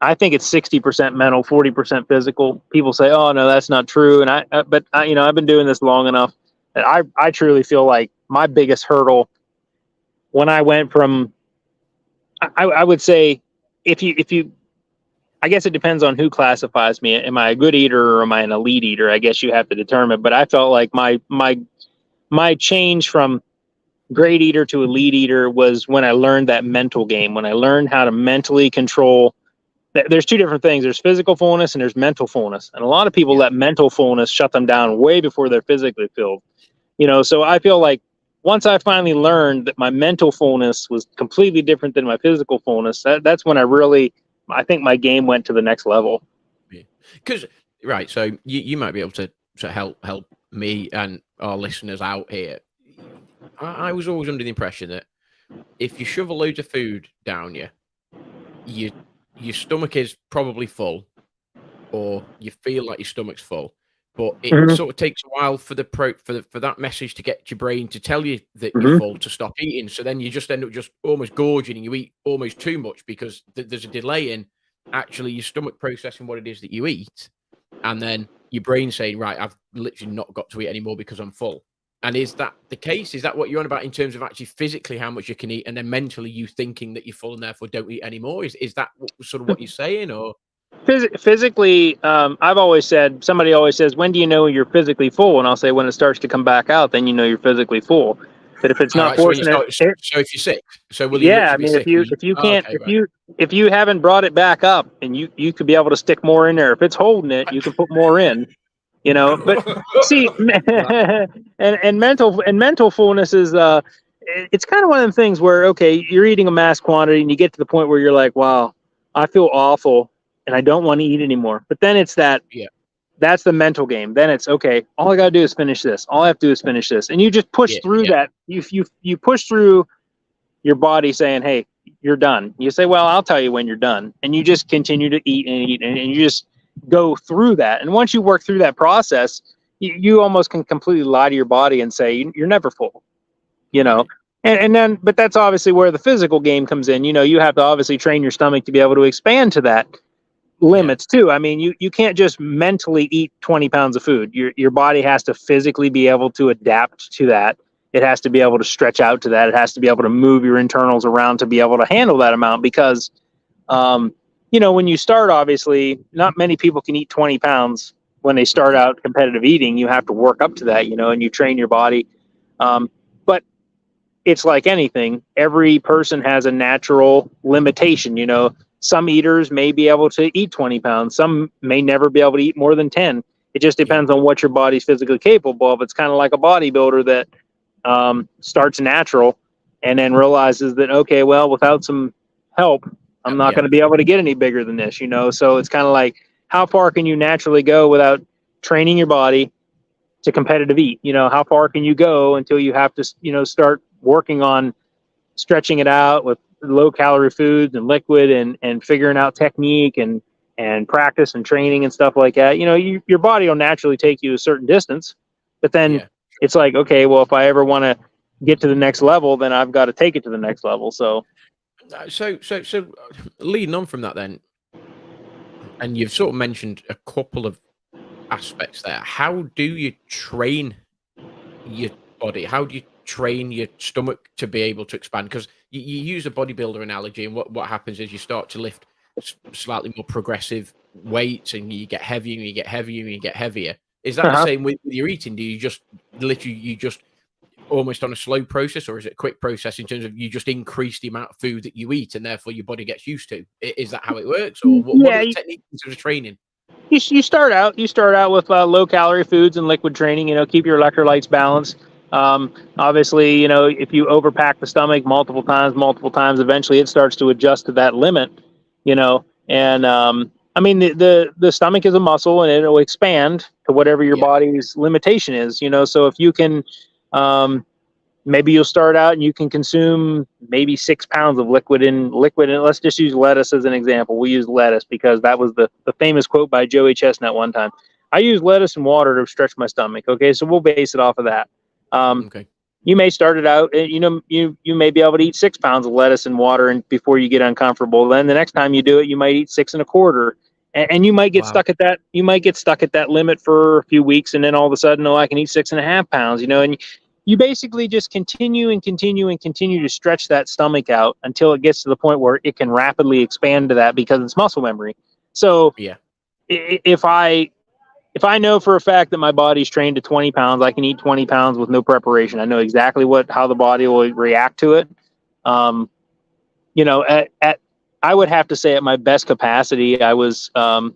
I think it's 60% mental, 40% physical. People say, "Oh no, that's not true." And I've been doing this long enough that I truly feel like my biggest hurdle when I went from, I would say, if you I guess it depends on who classifies me. Am I a good eater or am I an elite eater? I guess you have to determine. But I felt like my change from great eater to elite eater was when I learned that mental game. When I learned how to mentally control. There's two different things. There's physical fullness and there's mental fullness. And a lot of people let mental fullness shut them down way before they're physically filled. So I feel like once I finally learned that my mental fullness was completely different than my physical fullness, that's when I think my game went to the next level. Because right, so you might be able to help me and our listeners out here. I was always under the impression that if you shove a load of food down your stomach is probably full, or you feel like your stomach's full, but it sort of takes a while for that message to get your brain to tell you that you're full to stop eating. So then you just end up just almost gorging and you eat almost too much because there's a delay in actually your stomach processing what it is that you eat, and then your brain saying, right, I've literally not got to eat anymore because I'm full. And is that the case? Is that what you're on about in terms of actually physically how much you can eat, and then mentally you thinking that you're full and therefore don't eat anymore? Is that sort of what you're saying, or? Physically, I've always said, somebody always says, when do you know you're physically full? And I'll say, when it starts to come back out, then you know you're physically full. But if it's not fortunate, so if you're sick, so will you? Yeah, I mean, if you haven't brought it back up, and you could be able to stick more in there. If it's holding it, you can put more in. But see, and mental fullness is it's kind of one of them things where, okay, you're eating a mass quantity and you get to the point where you're like, wow, I feel awful and I don't want to eat anymore. But then it's that's the mental game. Then it's, okay, all I got to do is finish this. All I have to do is finish this. And you just push through that. You push through your body saying, hey, you're done. You say, well, I'll tell you when you're done. And you just continue to eat and eat, and you just go through that. And once you work through that process, you almost can completely lie to your body and say, you're never full, and then, but that's obviously where the physical game comes in. You have to obviously train your stomach to be able to expand to that limits too. I mean, you can't just mentally eat 20 pounds of food. Your body has to physically be able to adapt to that. It has to be able to stretch out to that. It has to be able to move your internals around to be able to handle that amount, because when you start, obviously not many people can eat 20 pounds when they start out competitive eating. You have to work up to that, and you train your body. But it's like anything, every person has a natural limitation. Some eaters may be able to eat 20 pounds. Some may never be able to eat more than 10. It just depends on what your body's physically capable of. It's kind of like a bodybuilder that starts natural and then realizes that, okay, well, without some help, I'm not going to be able to get any bigger than this, So it's kind of like, how far can you naturally go without training your body to competitive eat? How far can you go until you have to, start working on stretching it out with low calorie foods and liquid and figuring out technique and practice and training and stuff like that. Your body will naturally take you a certain distance, but then it's like, okay, well, if I ever want to get to the next level, then I've got to take it to the next level. So leading on from that then, and you've sort of mentioned a couple of aspects there. How do you train your body? How do you train your stomach to be able to expand? Because you use a bodybuilder analogy, and what happens is you start to lift slightly more progressive weights, and you get heavier, and you get heavier, and you get heavier. Is that the same with your eating? Do you just literally almost on a slow process, or is it a quick process in terms of you just increase the amount of food that you eat, and therefore your body gets used to? Is that how it works, or what are the techniques of training? You start out with low calorie foods and liquid training. Keep your electrolytes balanced. Obviously, if you overpack the stomach multiple times, eventually it starts to adjust to that limit. And I mean, the stomach is a muscle, and it'll expand to whatever your body's limitation is. So if you can, maybe you'll start out and you can consume maybe 6 pounds of liquid. And let's just use lettuce as an example. We use lettuce because that was the famous quote by Joey Chestnut one time. I use lettuce and water to stretch my stomach. Okay. So we'll base it off of that. Okay. You may start it out, you may be able to eat 6 pounds of lettuce and water and before you get uncomfortable. Then the next time you do it, you might eat 6 1/4. And you might get stuck at that. You might get stuck at that limit for a few weeks. And then all of a sudden, I can eat 6.5 pounds, and you basically just continue to stretch that stomach out until it gets to the point where it can rapidly expand to that because it's muscle memory. So if I know for a fact that my body's trained to 20 pounds, I can eat 20 pounds with no preparation. I know exactly how the body will react to it. I would have to say at my best capacity, I was, the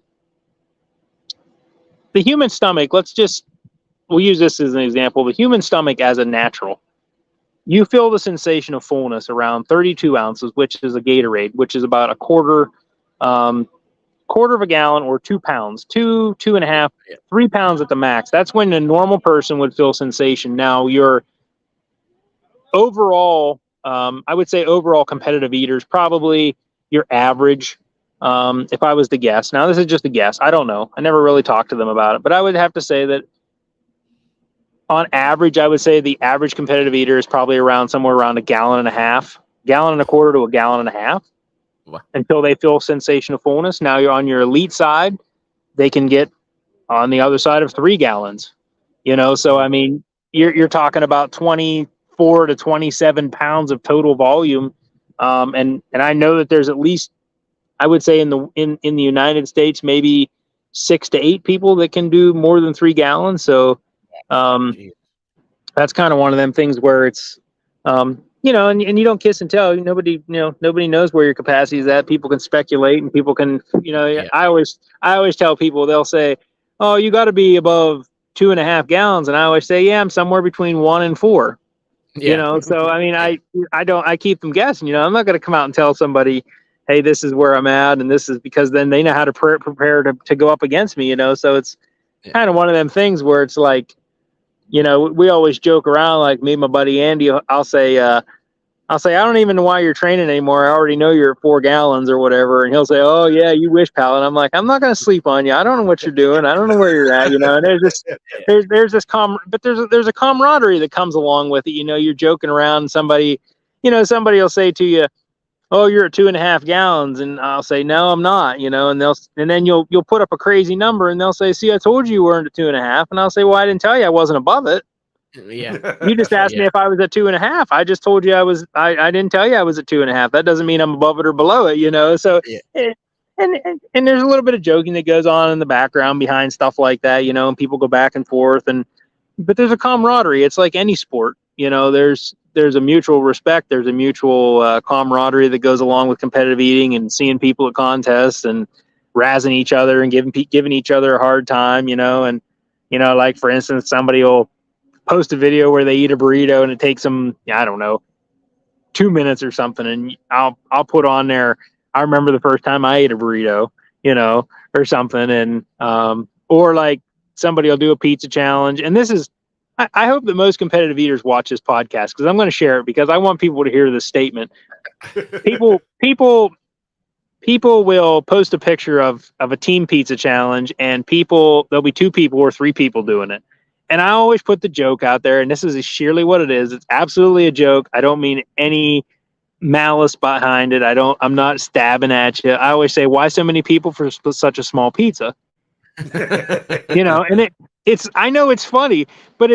human stomach, we'll use this as an example. The human stomach as a natural, you feel the sensation of fullness around 32 ounces, which is a Gatorade, which is about a quarter of a gallon or 2 pounds, 2.5, 3 pounds at the max. That's when a normal person would feel sensation. Now your overall, I would say overall competitive eaters, probably your average, if I was to guess. Now this is just a guess. I don't know. I never really talked to them about it, but I would have to say that on average, I would say the average competitive eater is probably somewhere around 1.5 gallons, 1.25 gallons to 1.5 gallons until they feel sensation of fullness. Now you're on your elite side, they can get on the other side of 3 gallons, so I mean, you're talking about 24 to 27 pounds of total volume. And I know that there's at least, I would say in the United States, maybe 6 to 8 people that can do more than 3 gallons. So, that's kind of one of them things where it's, and you don't kiss and tell. Nobody knows where your capacity is at. People can speculate, and people can, I always tell people, they'll say, "Oh, you got to be above 2.5 gallons," and I always say, "Yeah, I'm somewhere between 1 and 4." So I mean, I keep them guessing. I'm not going to come out and tell somebody, "Hey, this is where I'm at," and this is because then they know how to prepare to go up against me. So it's kind of one of them things where it's like, we always joke around, like me and my buddy Andy. I'll say, I don't even know why you're training anymore. I already know you're at 4 gallons or whatever. And he'll say, "Oh yeah, you wish, pal." And I'm like, "I'm not going to sleep on you. I don't know what you're doing. I don't know where you're at." And there's this but there's a camaraderie that comes along with it. You're joking around, and somebody will say to you, "Oh, you're at 2.5 gallons," and I'll say, "No, I'm not." And then you'll put up a crazy number, and they'll say, "See, I told you weren't at 2.5," and I'll say, "Well, I didn't tell you I wasn't above it. Yeah, you just asked me if I was at 2.5. I just told you I was. I didn't tell you I was at 2.5. That doesn't mean I'm above it or below it, So, and there's a little bit of joking that goes on in the background behind stuff like that, and people go back and forth, but there's a camaraderie. It's like any sport, There's a mutual respect. There's a mutual camaraderie that goes along with competitive eating and seeing people at contests and razzing each other and giving each other a hard time, And like for instance, somebody will post a video where they eat a burrito and it takes them, I don't know, 2 minutes or something, and I'll put on there, "I remember the first time I ate a burrito," or something, and or like somebody will do a pizza challenge, and this is. I hope that most competitive eaters watch this podcast because I'm going to share it because I want people to hear this statement. People will post a picture of a team pizza challenge, and there'll be 2 people or 3 people doing it. And I always put the joke out there, and this is sheerly what it is. It's absolutely a joke. I don't mean any malice behind it. I'm not stabbing at you. I always say, "Why so many people for such a small pizza?" And I know it's funny, but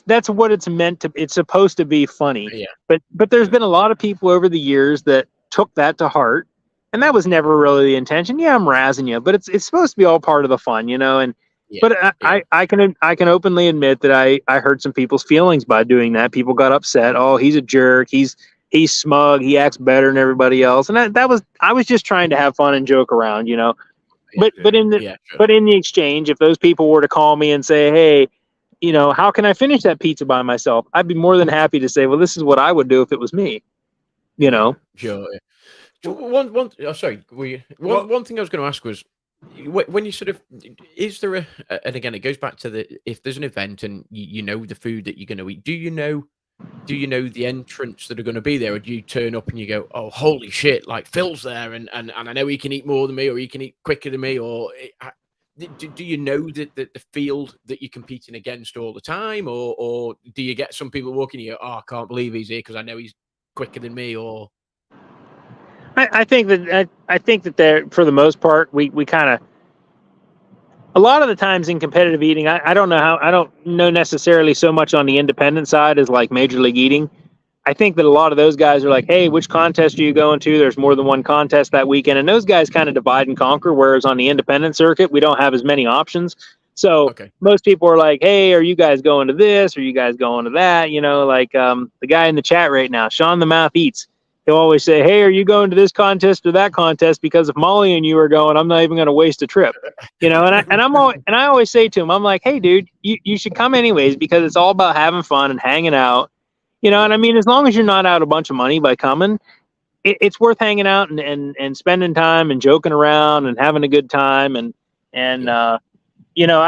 that's what it's meant to. It's supposed to be funny. Yeah. But there's been a lot of people over the years that took that to heart, and that was never really the intention. Yeah, I'm razzing you, but it's supposed to be all part of the fun, you know. And Yeah, but I can openly admit that I hurt some people's feelings by doing that. People got upset. Oh, he's a jerk. He's smug. He acts better than everybody else. And I was just trying to have fun and joke around, you know. But in the exchange, if those people were to call me and say, hey, you know, how can I finish that pizza by myself? I'd be more than happy to say, well, this is what I would do if it was me, you know. Sure. One thing I was going to ask was, when you sort of, is there and again, it goes back to if there's an event and you know the food that you're going to eat, do you know the entrants that are going to be there, or do you turn up and you go, oh, holy shit, like Phil's there, and I know he can eat more than me, or he can eat quicker than me, or do you know the field that you're competing against all the time, or do you get some people walking, you go, oh, I can't believe he's here because I know he's quicker than me, or? I think that there, for the most part, we kind of, a lot of the times in competitive eating, I don't know necessarily so much on the independent side as like Major League Eating. I think that a lot of those guys are like, hey, which contest are you going to? There's more than one contest that weekend. And those guys kind of divide and conquer, whereas on the independent circuit, we don't have as many options. So most people are like, hey, are you guys going to this? Are you guys going to that? You know, like the guy in the chat right now, Sean the Mouth Eats. He'll always say, hey, are you going to this contest or that contest? Because if Molly and you are going, I'm not even going to waste a trip, you know? And I always say to him, I'm like, hey, dude, you should come anyways, because it's all about having fun and hanging out, you know? And I mean, as long as you're not out a bunch of money by coming, it's worth hanging out and spending time and joking around and having a good time. And you know,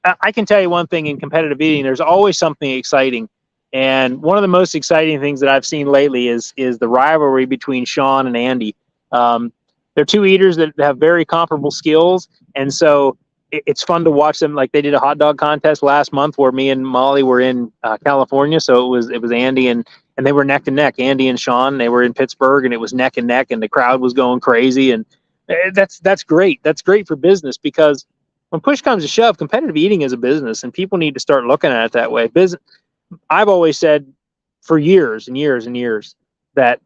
I can tell you one thing in competitive eating, there's always something exciting. And one of the most exciting things that I've seen lately is the rivalry between Sean and Andy. They're two eaters that have very comparable skills, and so it's fun to watch them. Like, they did a hot dog contest last month where me and Molly were in California, so it was Andy and they were neck to neck. Andy and Sean, they were in Pittsburgh, and it was neck and neck, and the crowd was going crazy. And that's great. That's great for business, because when push comes to shove, competitive eating is a business, and people need to start looking at it that way. I've always said for years and years and years that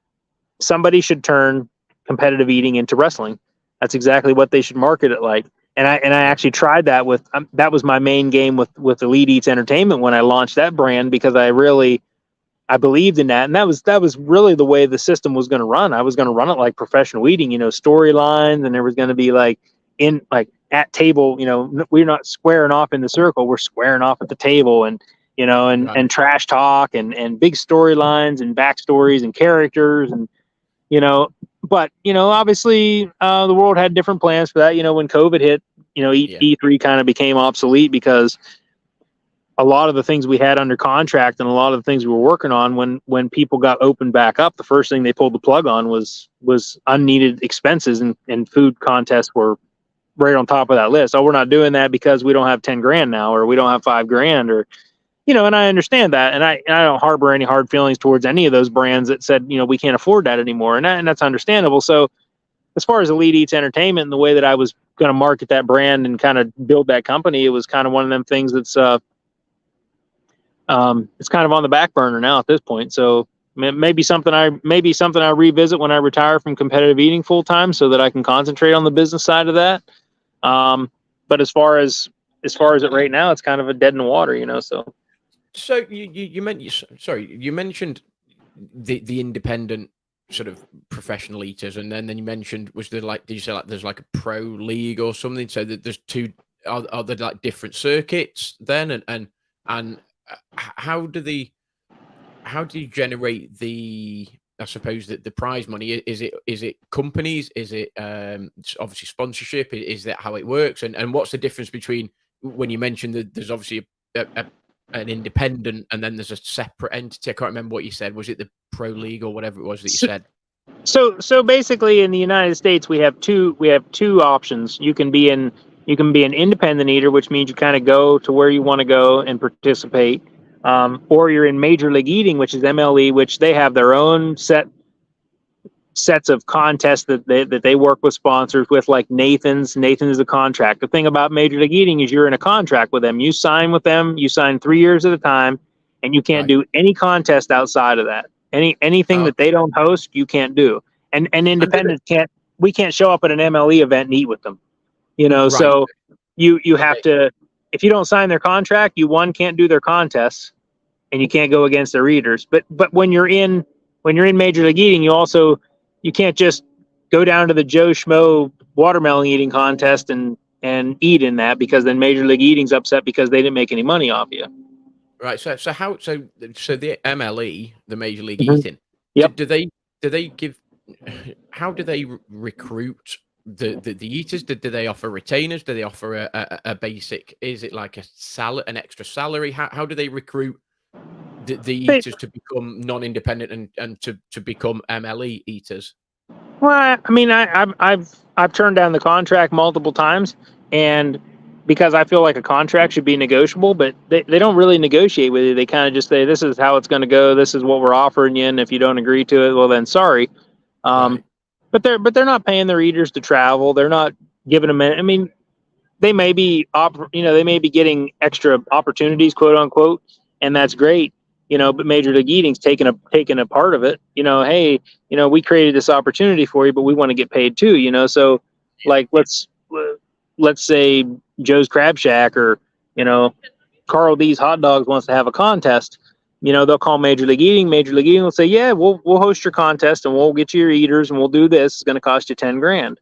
somebody should turn competitive eating into wrestling. That's exactly what they should market it like. And I actually tried that with, that was my main game with Elite Eats Entertainment when I launched that brand, because I believed in that. And that was really the way the system was going to run. I was going to run it like professional eating, you know, storylines, and there was going to be like at table, you know, we're not squaring off in the circle, we're squaring off at the table, and you know, and trash talk and big storylines and backstories and characters, and, you know, but, you know, obviously the world had different plans for that. You know, when COVID hit, you know, E3 kind of became obsolete, because a lot of the things we had under contract and a lot of the things we were working on, when people got opened back up, the first thing they pulled the plug on was unneeded expenses, and food contests were right on top of that list. Oh, we're not doing that because we don't have 10 grand now, or we don't have $5,000, or, you know, and I understand that, and I don't harbor any hard feelings towards any of those brands that said, you know, we can't afford that anymore, and that's understandable. So as far as Elite Eats Entertainment and the way that I was going to market that brand and kind of build that company, it was kind of one of them things that's it's kind of on the back burner now at this point. So maybe something I revisit when I retire from competitive eating full time, so that I can concentrate on the business side of that. But as far as it right now, it's kind of a dead in the water, you know. So you mentioned the independent sort of professional eaters, and then you mentioned, did you say like there's like a pro league or something? So that there's two, are there like different circuits then, and how do you generate the, I suppose, the prize money? Is it companies? Is it obviously sponsorship? Is that how it works? And what's the difference between, when you mentioned that there's obviously an independent and then there's a separate entity? I can't remember what you said. Was it the pro league or whatever it was that you said? So basically, in the United States, we have two options. You can be an independent eater, which means you kind of go to where you want to go and participate, or you're in Major League Eating, which is MLE, which they have their own set sets of contests that they work with sponsors with, like Nathan's. Nathan is a contract. The thing about Major League Eating is you're in a contract with them. You sign with them. You sign 3 years at a time, and you can't do any contest outside of that. Anything that they don't host, you can't do. And independents can't. We can't show up at an MLE event and eat with them. So you have to. If you don't sign their contract, you can't do their contests, and you can't go against their eaters. But when you're in Major League Eating, you can't just go down to the Joe Schmo watermelon eating contest and eat in that, because then Major League Eating's upset because they didn't make any money off you. Right. So the MLE, the Major League Mhm. Eating. Yep. Do they give? How do they recruit the eaters? Do they offer retainers? Do they offer a basic? Is it like an extra salary? How do they recruit the eaters to become non-independent and to become MLE eaters? Well, I mean, I've turned down the contract multiple times, and because I feel like a contract should be negotiable, but they don't really negotiate with you. They kind of just say, this is how it's going to go. This is what we're offering you. And if you don't agree to it, well, then sorry. Right. But they're not paying their eaters to travel. They're not giving them. I mean, they may be getting extra opportunities, quote unquote, and that's great. But Major League Eating's taking a part of it. Hey, we created this opportunity for you, but we want to get paid too. So like let's say Joe's Crab Shack or Carl D's Hot Dogs wants to have a contest. They'll call Major League Eating. Major League Eating will say, yeah, we'll host your contest and we'll get you your eaters and we'll do this. It's going to cost you $10,000.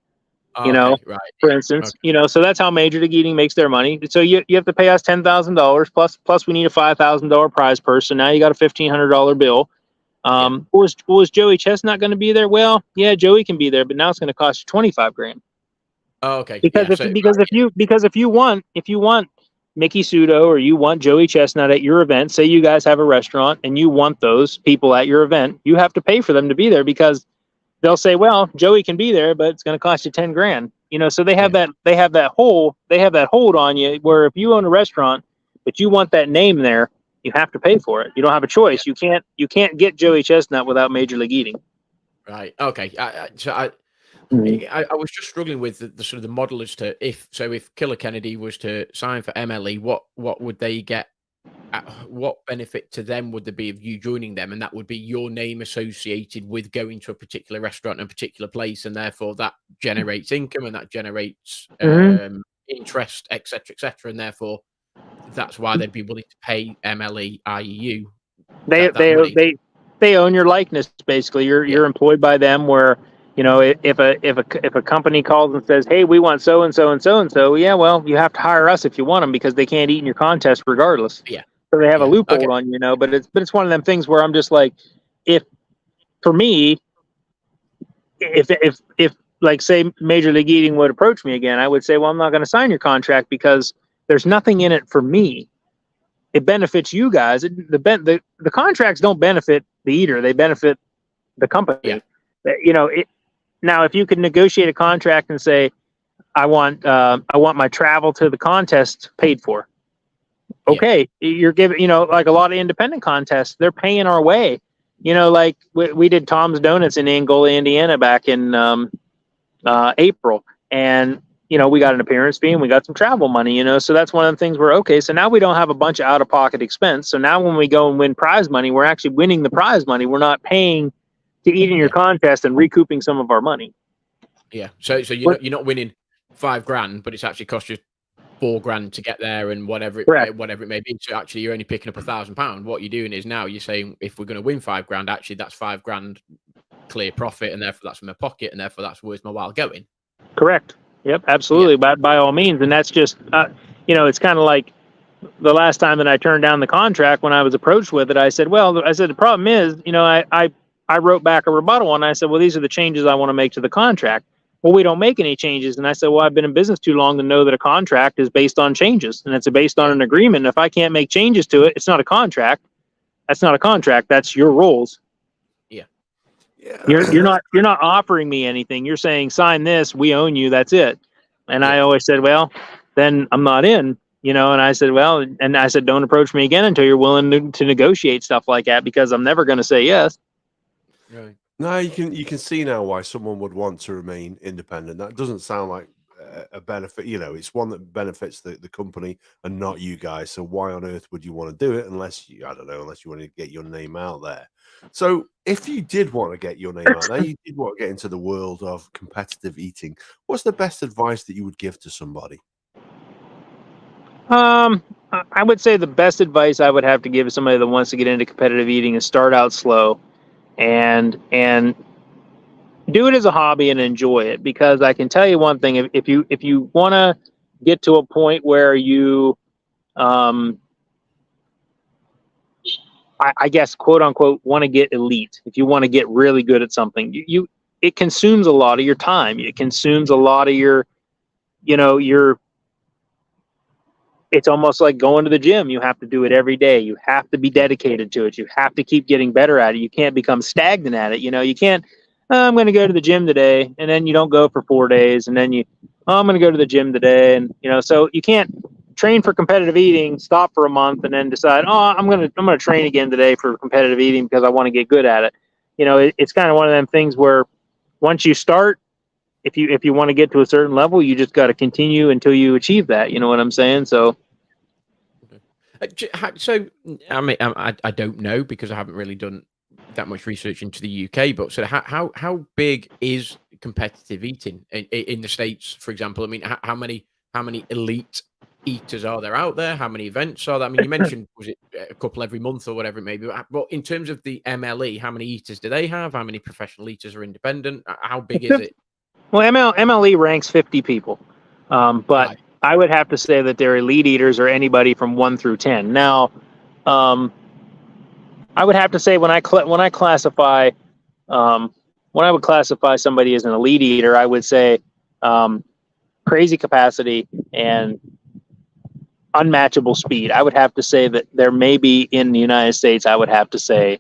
Right. For instance, so that's how Major League Eating makes their money. So you have to pay us $10,000 plus we need a $5,000 prize purse. So now you got a $1,500 bill. Was Joey Chestnut going to be there? Well, yeah, Joey can be there, but now it's going to cost you $25,000. Oh, okay. Because if you want Mickey Sudo or you want Joey Chestnut at your event, say you guys have a restaurant and you want those people at your event, you have to pay for them to be there, because they'll say, well, Joey can be there, but it's going to cost you $10,000. So they have that hold on you, where if you own a restaurant but you want that name there, you have to pay for it. You don't have a choice. You can't get Joey Chestnut without Major League Eating. Right. Okay. I was just struggling with the sort of the model as to if Killer Kennedy was to sign for MLE, what would they get? What benefit to them would there be of you joining them? And that would be your name associated with going to a particular restaurant in a particular place, and therefore that generates income and that generates interest, etc., and therefore that's why they'd be willing to pay MLE, i.e. you. They own your likeness, basically. You're employed by them, where if a company calls and says, hey, we want so and so and so and so, yeah, well, you have to hire us if you want them, because they can't eat in your contest regardless. Yeah. So they have a loophole on but it's one of them things where I'm just like, if like say Major League Eating would approach me again, I would say, well, I'm not going to sign your contract because there's nothing in it for me. It benefits you guys. The contracts don't benefit the eater; they benefit the company. Yeah. Now, if you could negotiate a contract and say, I want my travel to the contest paid for. Okay, you're giving, like a lot of independent contests, they're paying our way. Like we did Tom's Donuts in Angola, Indiana back in April, and we got an appearance fee and we got some travel money. So that's one of the things where, okay, so now we don't have a bunch of out-of-pocket expense. So now when we go and win prize money, we're actually winning the prize money. We're not paying to eat in your contest and recouping some of our money. Yeah. So you're not winning $5,000, but it's actually cost you $4,000 to get there, and whatever it may be. So actually, you're only picking up £1,000. What you're doing is now you're saying, if we're going to win $5,000, actually that's $5,000 clear profit, and therefore that's in my pocket, and therefore that's worth my while going. Correct. Yep. Absolutely. Yeah. By all means, and that's just it's kind of like the last time that I turned down the contract when I was approached with it. I said, the problem is, I wrote back a rebuttal and I said, well, these are the changes I want to make to the contract. Well, we don't make any changes. And I said, well, I've been in business too long to know that a contract is based on changes, and it's based on an agreement. If I can't make changes to it, it's not a contract. That's not a contract. That's your rules. Yeah. You're not offering me anything. You're saying, sign this, we own you, that's it. And I always said, well, then I'm not in, and I said, don't approach me again until you're willing to negotiate stuff like that, because I'm never going to say yes. Right. No, you can see now why someone would want to remain independent. That doesn't sound like a benefit. It's one that benefits the company and not you guys. So why on earth would you want to do it unless I don't know, unless you want to get your name out there. So if you did want to get your name out there, you did want to get into the world of competitive eating. What's the best advice that you would give to somebody? I would say the best advice I would have to give somebody that wants to get into competitive eating is start out slow and do it as a hobby and enjoy it. Because I can tell you one thing: if you want to get to a point where you, I guess, quote unquote, want to get elite, if you want to get really good at something, it consumes a lot of your time. It consumes a lot of your, your. It's almost like going to the gym. You have to do it every day. You have to be dedicated to it. You have to keep getting better at it. You can't become stagnant at it. You can't, "Oh, I'm going to go to the gym today," and then you don't go for 4 days, and then "Oh, I'm going to go to the gym today," and so you can't train for competitive eating, stop for a month, and then decide, "Oh, I'm going to train again today for competitive eating because I want to get good at it." It's kind of one of them things where once you start, if you want to get to a certain level, you just got to continue until you achieve that. You know what I'm saying? So. So, I mean, I don't know because I haven't really done that much research into the UK. But so, how big is competitive eating in the States, for example? I mean, how many elite eaters are there out there? How many events are there? I mean, you mentioned, was it a couple every month or whatever it may be? But in terms of the MLE, how many eaters do they have? How many professional eaters are independent? How big is it? Well, MLE ranks 50 people, but Right. I would have to say that their elite eaters are anybody from 1 through 10. Now, I would have to say when I classify when I would classify somebody as an elite eater, I would say crazy capacity and unmatchable speed. I would have to say that there may be in the United States. I would have to say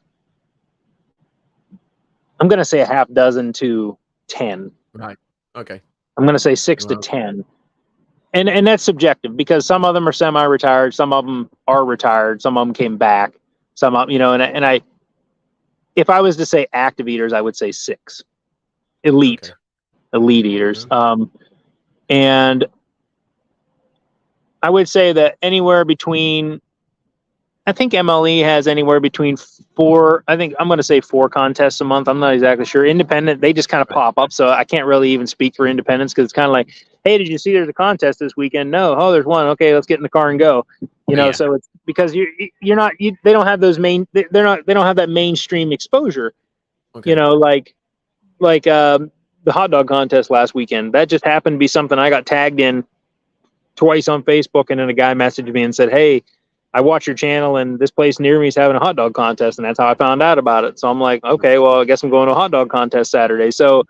I'm going to say a half dozen to 10. Right. Okay. I'm going to say 6 to 10. And that's subjective because some of them are semi-retired, some of them are retired, some of them came back, some of and I if I was to say active eaters, I would say 6 elite eaters. And I would say that anywhere between, I think MLE has anywhere between 4, I think I'm going to say 4 contests a month. I'm not exactly sure. Independent, they just kind of pop up. So I can't really even speak for independents because it's kind of like, "Hey, did you see there's a contest this weekend?" "No." "Oh, there's one." "Okay, let's get in the car and go." So it's because you're not, they don't have those they don't have that mainstream exposure. Okay. Like the hot dog contest last weekend. That just happened to be something I got tagged in twice on Facebook, and then a guy messaged me and said, "Hey, I watch your channel and this place near me is having a hot dog contest," and that's how I found out about it. So I'm like, okay, well, I guess I'm going to a hot dog contest Saturday. So,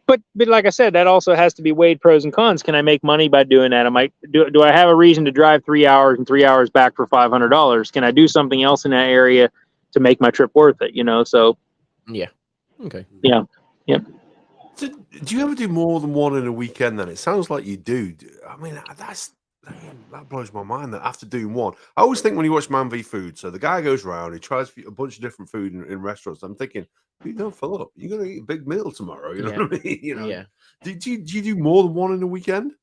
but like I said, that also has to be weighed pros and cons. Can I make money by doing that? Do I have a reason to drive 3 hours and 3 hours back for $500? Can I do something else in that area to make my trip worth it? So. Yeah. Okay. Yeah. Yep. So, do you ever do more than one in a weekend? Then it sounds like you do. I mean, that blows my mind. That after doing one, I always think when you watch Man v Food, so the guy goes around, he tries a bunch of different food in restaurants. I'm thinking, you don't fill up. You're gonna eat a big meal tomorrow. You know what I mean? Yeah. Do you do more than one in a weekend?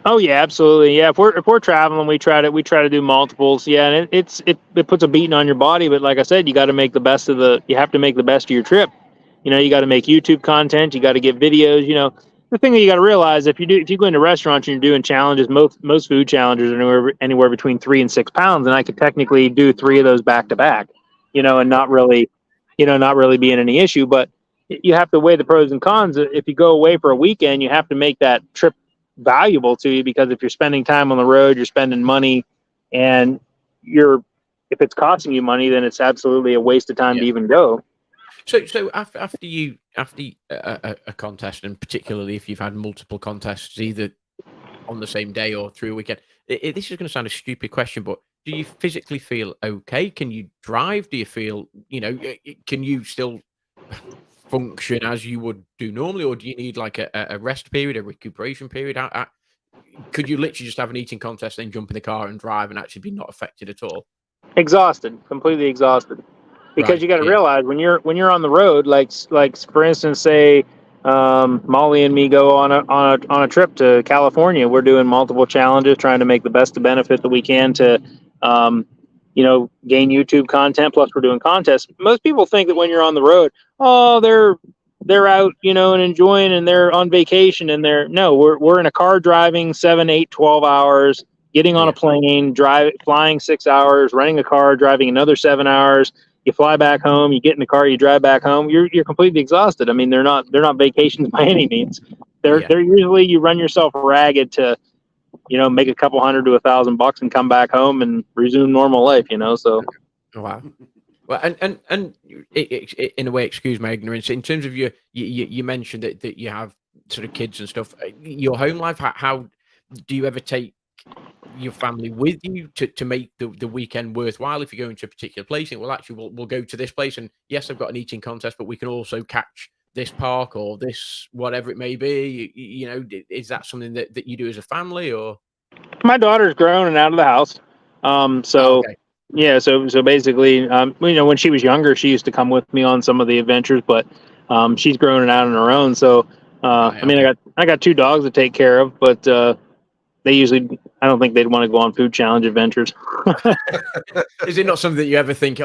Oh yeah, absolutely. Yeah, if we're traveling, we try to do multiples. Yeah, and it puts a beating on your body. But like I said, you got to make the best of you have to make the best of your trip. You got to make YouTube content. You got to get videos. The thing that you got to realize, if you go into restaurants and you're doing challenges, most food challenges are anywhere between 3 and 6 pounds, and I could technically do 3 of those back to back. And not really being any issue. But you have to weigh the pros and cons. If you go away for a weekend, you have to make that trip valuable to you, because if you're spending time on the road, you're spending money, and if it's costing you money, then it's absolutely a waste of time to even go. So after a contest, and particularly if you've had multiple contests either on the same day or through a weekend, this is going to sound a stupid question, but do you physically feel okay? Can you drive? Do you feel, can you still function as you would do normally, or do you need like a rest period, a recuperation period? Could you literally just have an eating contest, then jump in the car and drive and actually be not affected at all? Exhausted, completely exhausted. because Right, you got to yeah. realize when you're on the road, like for instance, say Molly and me go on a trip to California. We're doing multiple challenges, trying to make the best of benefit that we can to, gain YouTube content. Plus, we're doing contests. Most people think that when you're on the road, oh, they're out, and enjoying, and they're on vacation, and we're in a car driving 7, 8, 12 hours, getting on a plane, flying 6 hours, renting a car, driving another 7 hours. You fly back home, you get in the car, you drive back home. You're completely exhausted. I mean, they're not vacations by any means. They're usually, you run yourself ragged to, make a couple $100 to $1,000 and come back home and resume normal life. So. Wow. Well, and in a way, excuse my ignorance. In terms of you mentioned that you have sort of kids and stuff. Your home life. How do you ever take your family with you to make the weekend worthwhile? If you're going to a particular place, and actually we'll go to this place, and yes, I've got an eating contest, but we can also catch this park or this whatever it may be. Is that something that you do as a family? Or my daughter's grown and out of the house, okay. Yeah, so basically, when she was younger, she used to come with me on some of the adventures, but she's grown and out on her own. So I got 2 dogs to take care of, but they usually, I don't think they'd want to go on food challenge adventures. Is it not something that you ever think,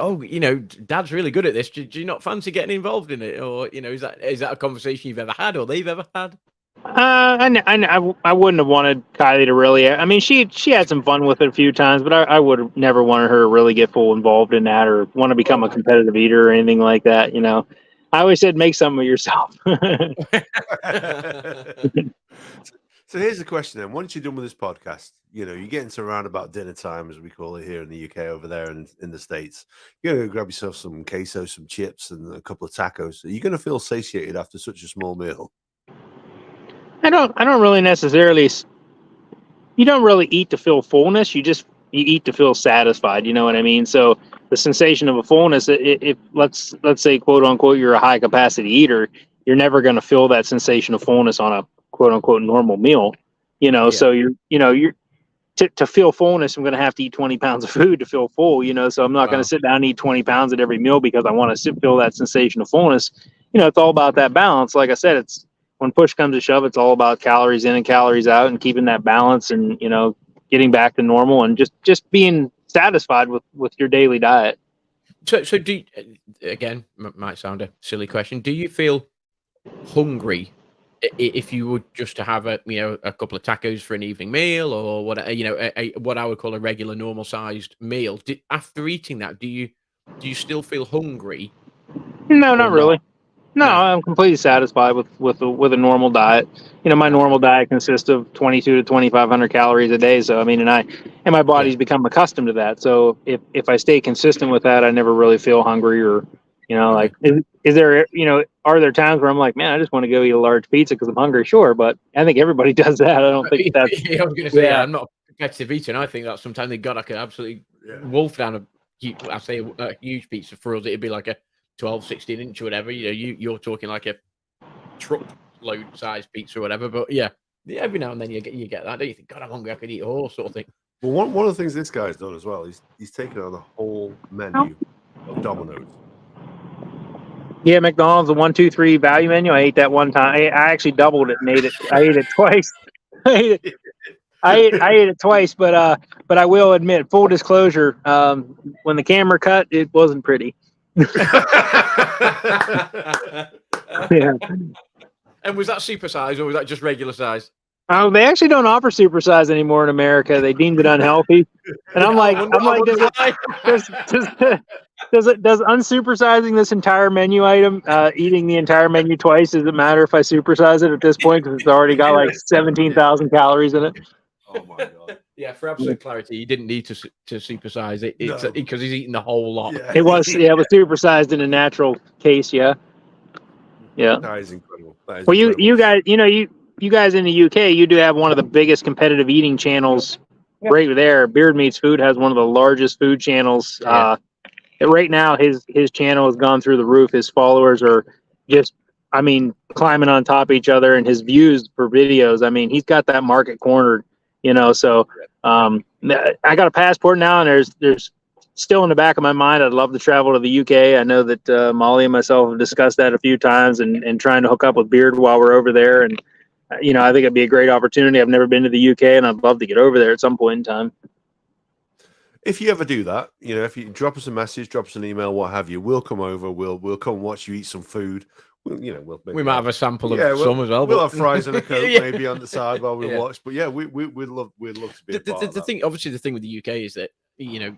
Dad's really good at this? Do you not fancy getting involved in it? Or, is that a conversation you've ever had or they've ever had? I wouldn't have wanted Kylie to really. I mean, she had some fun with it a few times, but I would have never wanted her to really get full involved in that or want to become a competitive eater or anything like that. I always said, make some of yourself. So here's the question then. Once you're done with this podcast, you're getting to around about dinner time, as we call it here in the UK, over there in the States. You're going to grab yourself some queso, some chips, and a couple of tacos. Are you going to feel satiated after such a small meal? I don't really necessarily. You don't really eat to feel fullness. You eat to feel satisfied. You know what I mean? So the sensation of a fullness, if let's say, quote unquote, you're a high capacity eater, you're never going to feel that sensation of fullness on a quote unquote normal meal. So you're to feel fullness, I'm going to have to eat 20 pounds of food to feel full. So I'm not going to sit down and eat 20 pounds at every meal because I want to feel that sensation of fullness. It's all about that balance. Like I said, when push comes to shove, it's all about calories in and calories out and keeping that balance and, getting back to normal and just being satisfied with your daily diet. So do you, again, might sound a silly question. Do you feel hungry if you were just to have a couple of tacos for an evening meal or what, what I would call a regular normal sized meal? After eating that, do you still feel hungry? No, not really. No, I'm completely satisfied with a normal diet. My normal diet consists of 22 to 2,500 calories a day. So, I mean, and my body's become accustomed to that. So if I stay consistent with that, I never really feel hungry or, like, is there, are there times where I'm like, man, I just want to go eat a large pizza because I'm hungry? Sure. But I think everybody does that. I don't think that's. I was going to say, I'm not a competitive eater. And I think that sometimes they got like an absolutely wolf down a huge pizza. For us, it'd be like a 12, 16 inch or whatever. You're talking like a truck load size pizza or whatever. But yeah, every now and then you get that. Don't you think, God, I'm hungry, I could eat a horse sort of thing? Well, one of the things this guy's done as well, he's taken on the whole menu of Domino's. Yeah, McDonald's, the 1, 2, 3 value menu. I ate that one time. I actually doubled it and ate it. I ate it twice. I ate it twice, but I will admit, full disclosure, when the camera cut, it wasn't pretty. Yeah. And was that supersized or was that just regular size? Oh, they actually don't offer supersize anymore in America. They deemed it unhealthy, and I'm like, does unsupersizing this entire menu item, eating the entire menu twice, does it matter if I supersize it at this point because it's already got like 17,000 calories in it? Oh my god! Yeah, for absolute clarity, you didn't need to supersize it because he's eating the whole lot. Yeah. It was supersized in a natural case. Yeah. That is incredible. Well, you guys, you guys in the UK, you do have one of the biggest competitive eating channels right there. Beard Meats Food has one of the largest food channels. Right now, his channel has gone through the roof. His followers are just, climbing on top of each other, and his views for videos. He's got that market cornered. So I got a passport now, and there's still in the back of my mind. I'd love to travel to the UK. I know that Molly and myself have discussed that a few times, and trying to hook up with Beard while we're over there. And you know, I think it'd be a great opportunity. I've never been to the UK, and I'd love to get over there at some point in time. If you ever do that, you know, if you drop us a message, drop us an email, what have you, we'll come over. We'll come watch you eat some food. We might have a sample of some as well. We'll have fries and a Coke Yeah. maybe on the side while we watch. But yeah, we'd love to be a part of The that. thing, obviously, the thing with the UK is that, you know,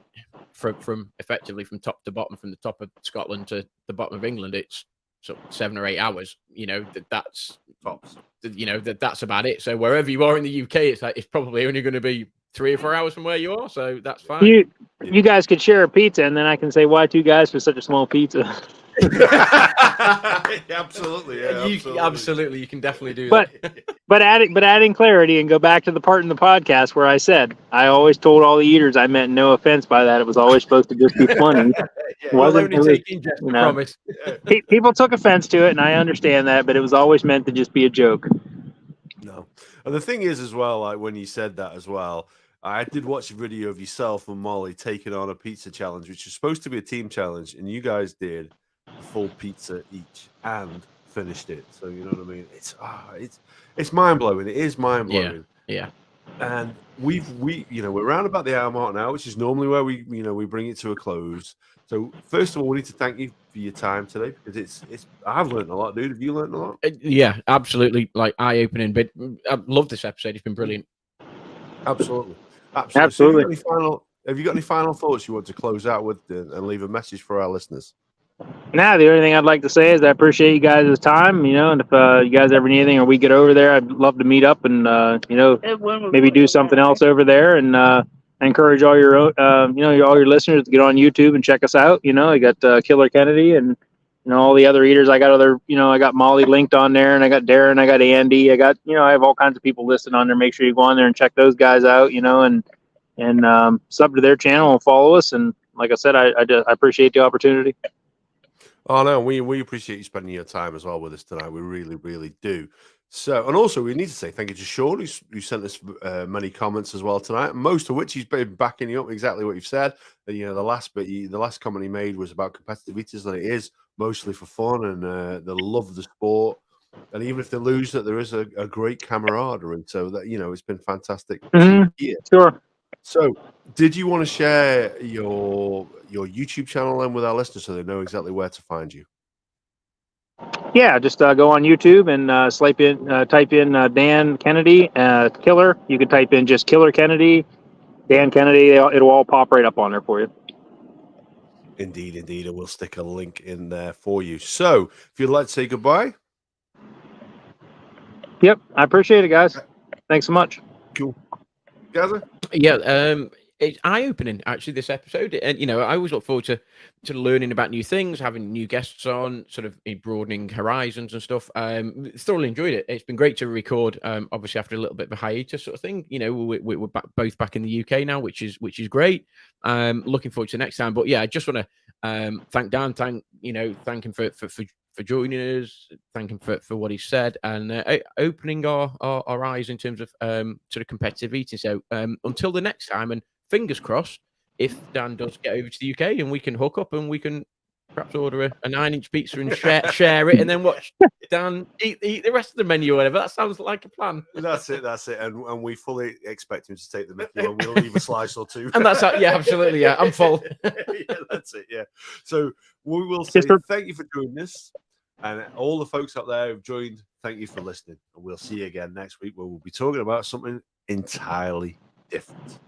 from effectively from top to bottom, from the top of Scotland to the bottom of England, it's sort of 7 or 8 hours. You know, that's Tops. you know, that's about it. So wherever you are in the UK, it's probably only going to be 3 or 4 hours from where you are. So that's fine. You guys could share a pizza, and then I can say, why 2 guys for such a small pizza? Absolutely, Absolutely, you can definitely do But- that. But adding clarity, and go back to the part in the podcast where I said I always told all the eaters I meant no offense by that. It was always supposed to just be funny. We'll Wasn't only really- take in jest, you I know. promise. People took offense to it, and I understand that, but it was always meant to just be a joke. No. And the thing is, as well, like when you said that as well, I did watch a video of yourself and Molly taking on a pizza challenge, which was supposed to be a team challenge, and you guys did a full pizza each and finished it. So you know what I mean? It's mind blowing. It is mind blowing. Yeah. And we're around about the hour mark now, which is normally where we bring it to a close. So first of all, we need to thank you for your time today, because I've learned a lot, dude. Have you learned a lot? Yeah, absolutely. Like eye-opening, but I love this episode. It's been brilliant. Absolutely. Absolutely. So have you got any final thoughts you want to close out with and leave a message for our listeners? Nah, the only thing I'd like to say is I appreciate you guys' time, and if you guys ever need anything or we get over there, I'd love to meet up and, maybe do something else over there. And I encourage all your, all your listeners to get on YouTube and check us out. You know, I got Killer Kennedy and, all the other eaters. I got Molly linked on there, and I got Darren, I got Andy, I have all kinds of people listed on there. Make sure you go on there and check those guys out, and sub to their channel and follow us. And like I said, I appreciate the opportunity. Oh no, we appreciate you spending your time as well with us tonight. We really, really do. So, and also we need to say thank you to Sean, who sent us many comments as well tonight. Most of which he's been backing you up exactly what you've said. The last comment he made was about competitive eaters, and it is mostly for fun and they love the sport. And even if they lose, that there is a great camaraderie. So that it's been fantastic. Mm-hmm. Sure. So, did you want to share your YouTube channel then with our listeners so they know exactly where to find you? Yeah, just go on YouTube and type in Dan Kennedy Killer. You can type in just Killer Kennedy, Dan Kennedy. It'll all pop right up on there for you. Indeed, and we'll stick a link in there for you. So, if you'd like to say goodbye. Yep, I appreciate it, guys. Thanks so much. Cool. Gaza? Yeah, it's eye-opening actually, this episode, and I always look forward to learning about new things, having new guests on, sort of broadening horizons and stuff. Thoroughly enjoyed it. It's been great to record, obviously after a little bit of a hiatus sort of thing. We're both back in the UK now, which is great. Looking forward to next time. But yeah, I just want to thank Dan, thank him for joining us, thank him for what he said, and opening our eyes in terms of sort of competitive eating. So until the next time, and fingers crossed, if Dan does get over to the UK and we can hook up and we can perhaps order a 9-inch pizza and share it, and then watch Dan eat the rest of the menu or whatever. That sounds like a plan. That's it. And we fully expect him to take the mickey and we'll leave a slice or two. And that's yeah, absolutely. Yeah, I'm full. Yeah, that's it. Yeah. So we will say thank you for doing this. And all the folks out there who've joined, thank you for listening. And we'll see you again next week, where we'll be talking about something entirely different.